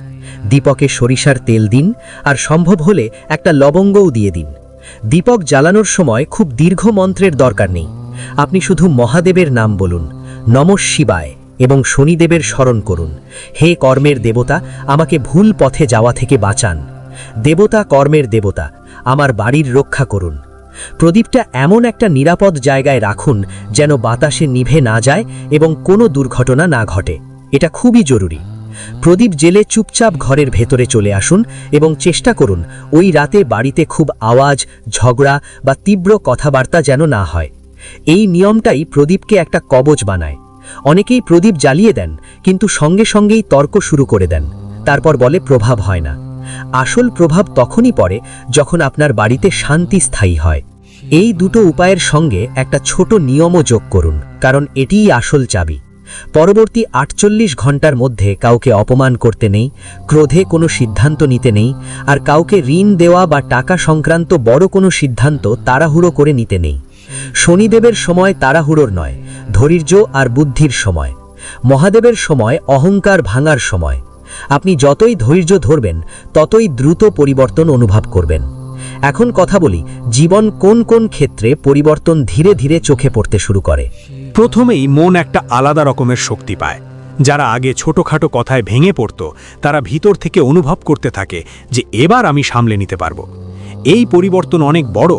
দীপকে সরিষার তেল দিন, আর সম্ভব হলে একটা লবঙ্গও দিয়ে দিন। দীপক জ্বালানোর সময় খুব দীর্ঘ মন্ত্রের দরকার নেই। আপনি শুধু মহাদেবের নাম বলুন, নমঃ শিবায়, এবং শনিদেবের স্মরণ করুন। হে কর্মের দেবতা, আমাকে ভুল পথে যাওয়া থেকে বাঁচান। দেবতা কর্মের দেবতা, আমার বাড়ির রক্ষা করুন। প্রদীপটা এমন একটা নিরাপদ জায়গায় রাখুন যেন বাতাসে নিভে না যায় এবং কোনো দুর্ঘটনা না ঘটে। এটা খুবই জরুরি। প্রদীপ জেলে চুপচাপ ঘরের ভেতরে চলে আসুন এবং চেষ্টা করুন ওই রাতে বাড়িতে খুব আওয়াজ, ঝগড়া বা তীব্র কথাবার্তা যেন না হয়। এই নিয়মটাই প্রদীপকে একটা কবচ বানায়। অনেকেই প্রদীপ জ্বালিয়ে দেন কিন্তু সঙ্গে সঙ্গেই তর্ক শুরু করে দেন, তারপর বলে প্রভাব হয় না। আসল প্রভাব তখনই পড়ে যখন আপনার বাড়িতে শান্তি স্থায়ী হয়। এই দুটো উপায়ের সঙ্গে একটা ছোট নিয়মও যোগ করুন, কারণ এটিই আসল চাবি। পরবর্তী 48 ঘন্টার মধ্যে কাউকে অপমান করতে নেই, ক্রোধে কোনো সিদ্ধান্ত নিতে নেই, আর কাউকে ঋণ দেওয়া বা টাকা সংক্রান্ত বড় কোনো সিদ্ধান্ত তাড়াহুড়ো করে নিতে নেই। শনিদেবের সময় তাড়াহুড়োর নয়, ধৈর্য আর বুদ্ধির সময়। মহাদেবের সময় অহংকার ভাঙার সময়। আপনি যতই ধৈর্য ধরবেন ততই দ্রুত পরিবর্তন অনুভব করবেন। এখন কথা বলি, জীবন কোন কোন ক্ষেত্রে পরিবর্তন ধীরে ধীরে চোখে পড়তে শুরু করে। প্রথমেই মন একটা আলাদা রকমের শক্তি পায়। যারা আগে ছোটখাটো কথায় ভেঙে পড়তো তারা ভিতর থেকে অনুভব করতে থাকে যে এবার আমি সামলে নিতে পারবো। এই পরিবর্তন অনেক বড়,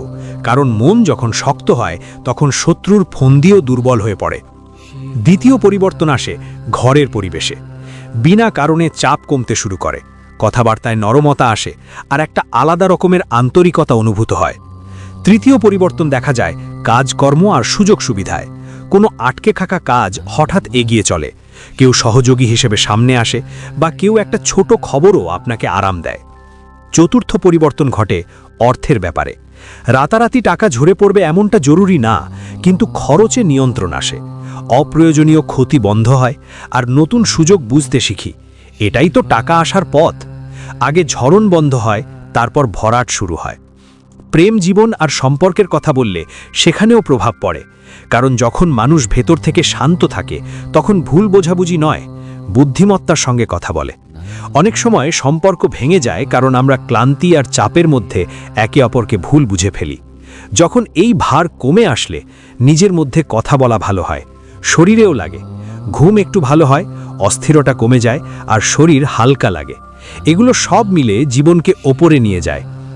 কারণ মন যখন শক্ত হয় তখন শত্রুর ফন্দিও দুর্বল হয়ে পড়ে। দ্বিতীয় পরিবর্তন আসে ঘরের পরিবেশে। বিনা কারণে চাপ কমতে শুরু করে, কথাবার্তায় নরমতা আসে আর একটা আলাদা রকমের আন্তরিকতা অনুভূত হয়। তৃতীয় পরিবর্তন দেখা যায় কাজকর্ম আর সুযোগ সুবিধায়। কোনো আটকে থাকা কাজ হঠাৎ এগিয়ে চলে, কেউ সহযোগী হিসেবে সামনে আসে বা কেউ একটা ছোট খবরও আপনাকে আরাম দেয়। চতুর্থ পরিবর্তন ঘটে অর্থের ব্যাপারে। রাতারাতি টাকা ঝরে পড়বে এমনটা জরুরি না, কিন্তু খরচে নিয়ন্ত্রণ আসে, অপ্রয়োজনীয় ক্ষতি বন্ধ হয় আর নতুন সুযোগ বুঝতে শিখি। এটাই তো টাকা আসার পথ। আগে ঝরণ বন্ধ হয়, তারপর ভরাট শুরু হয়। প্রেম জীবন আর সম্পর্কের কথা বললে সেখানেও প্রভাব পড়ে, কারণ যখন মানুষ ভেতর থেকে শান্ত থাকে তখন ভুল বোঝাবুঝি নয়, বুদ্ধিমত্তার সঙ্গে কথা বলে। অনেক সময় সম্পর্ক ভেঙে যায় কারণ আমরা ক্লান্তি আর চাপের মধ্যে একে অপরকে ভুল বুঝে ফেলি। যখন এই ভার কমে আসলে নিজের মধ্যে কথা বলা ভালো হয়, শরীরেও লাগে। ঘুম একটু ভালো হয়, অস্থিরতা কমে যায় আর শরীর হালকা লাগে। এগুলো সব মিলে জীবনকে ওপরে নিয়ে যায়।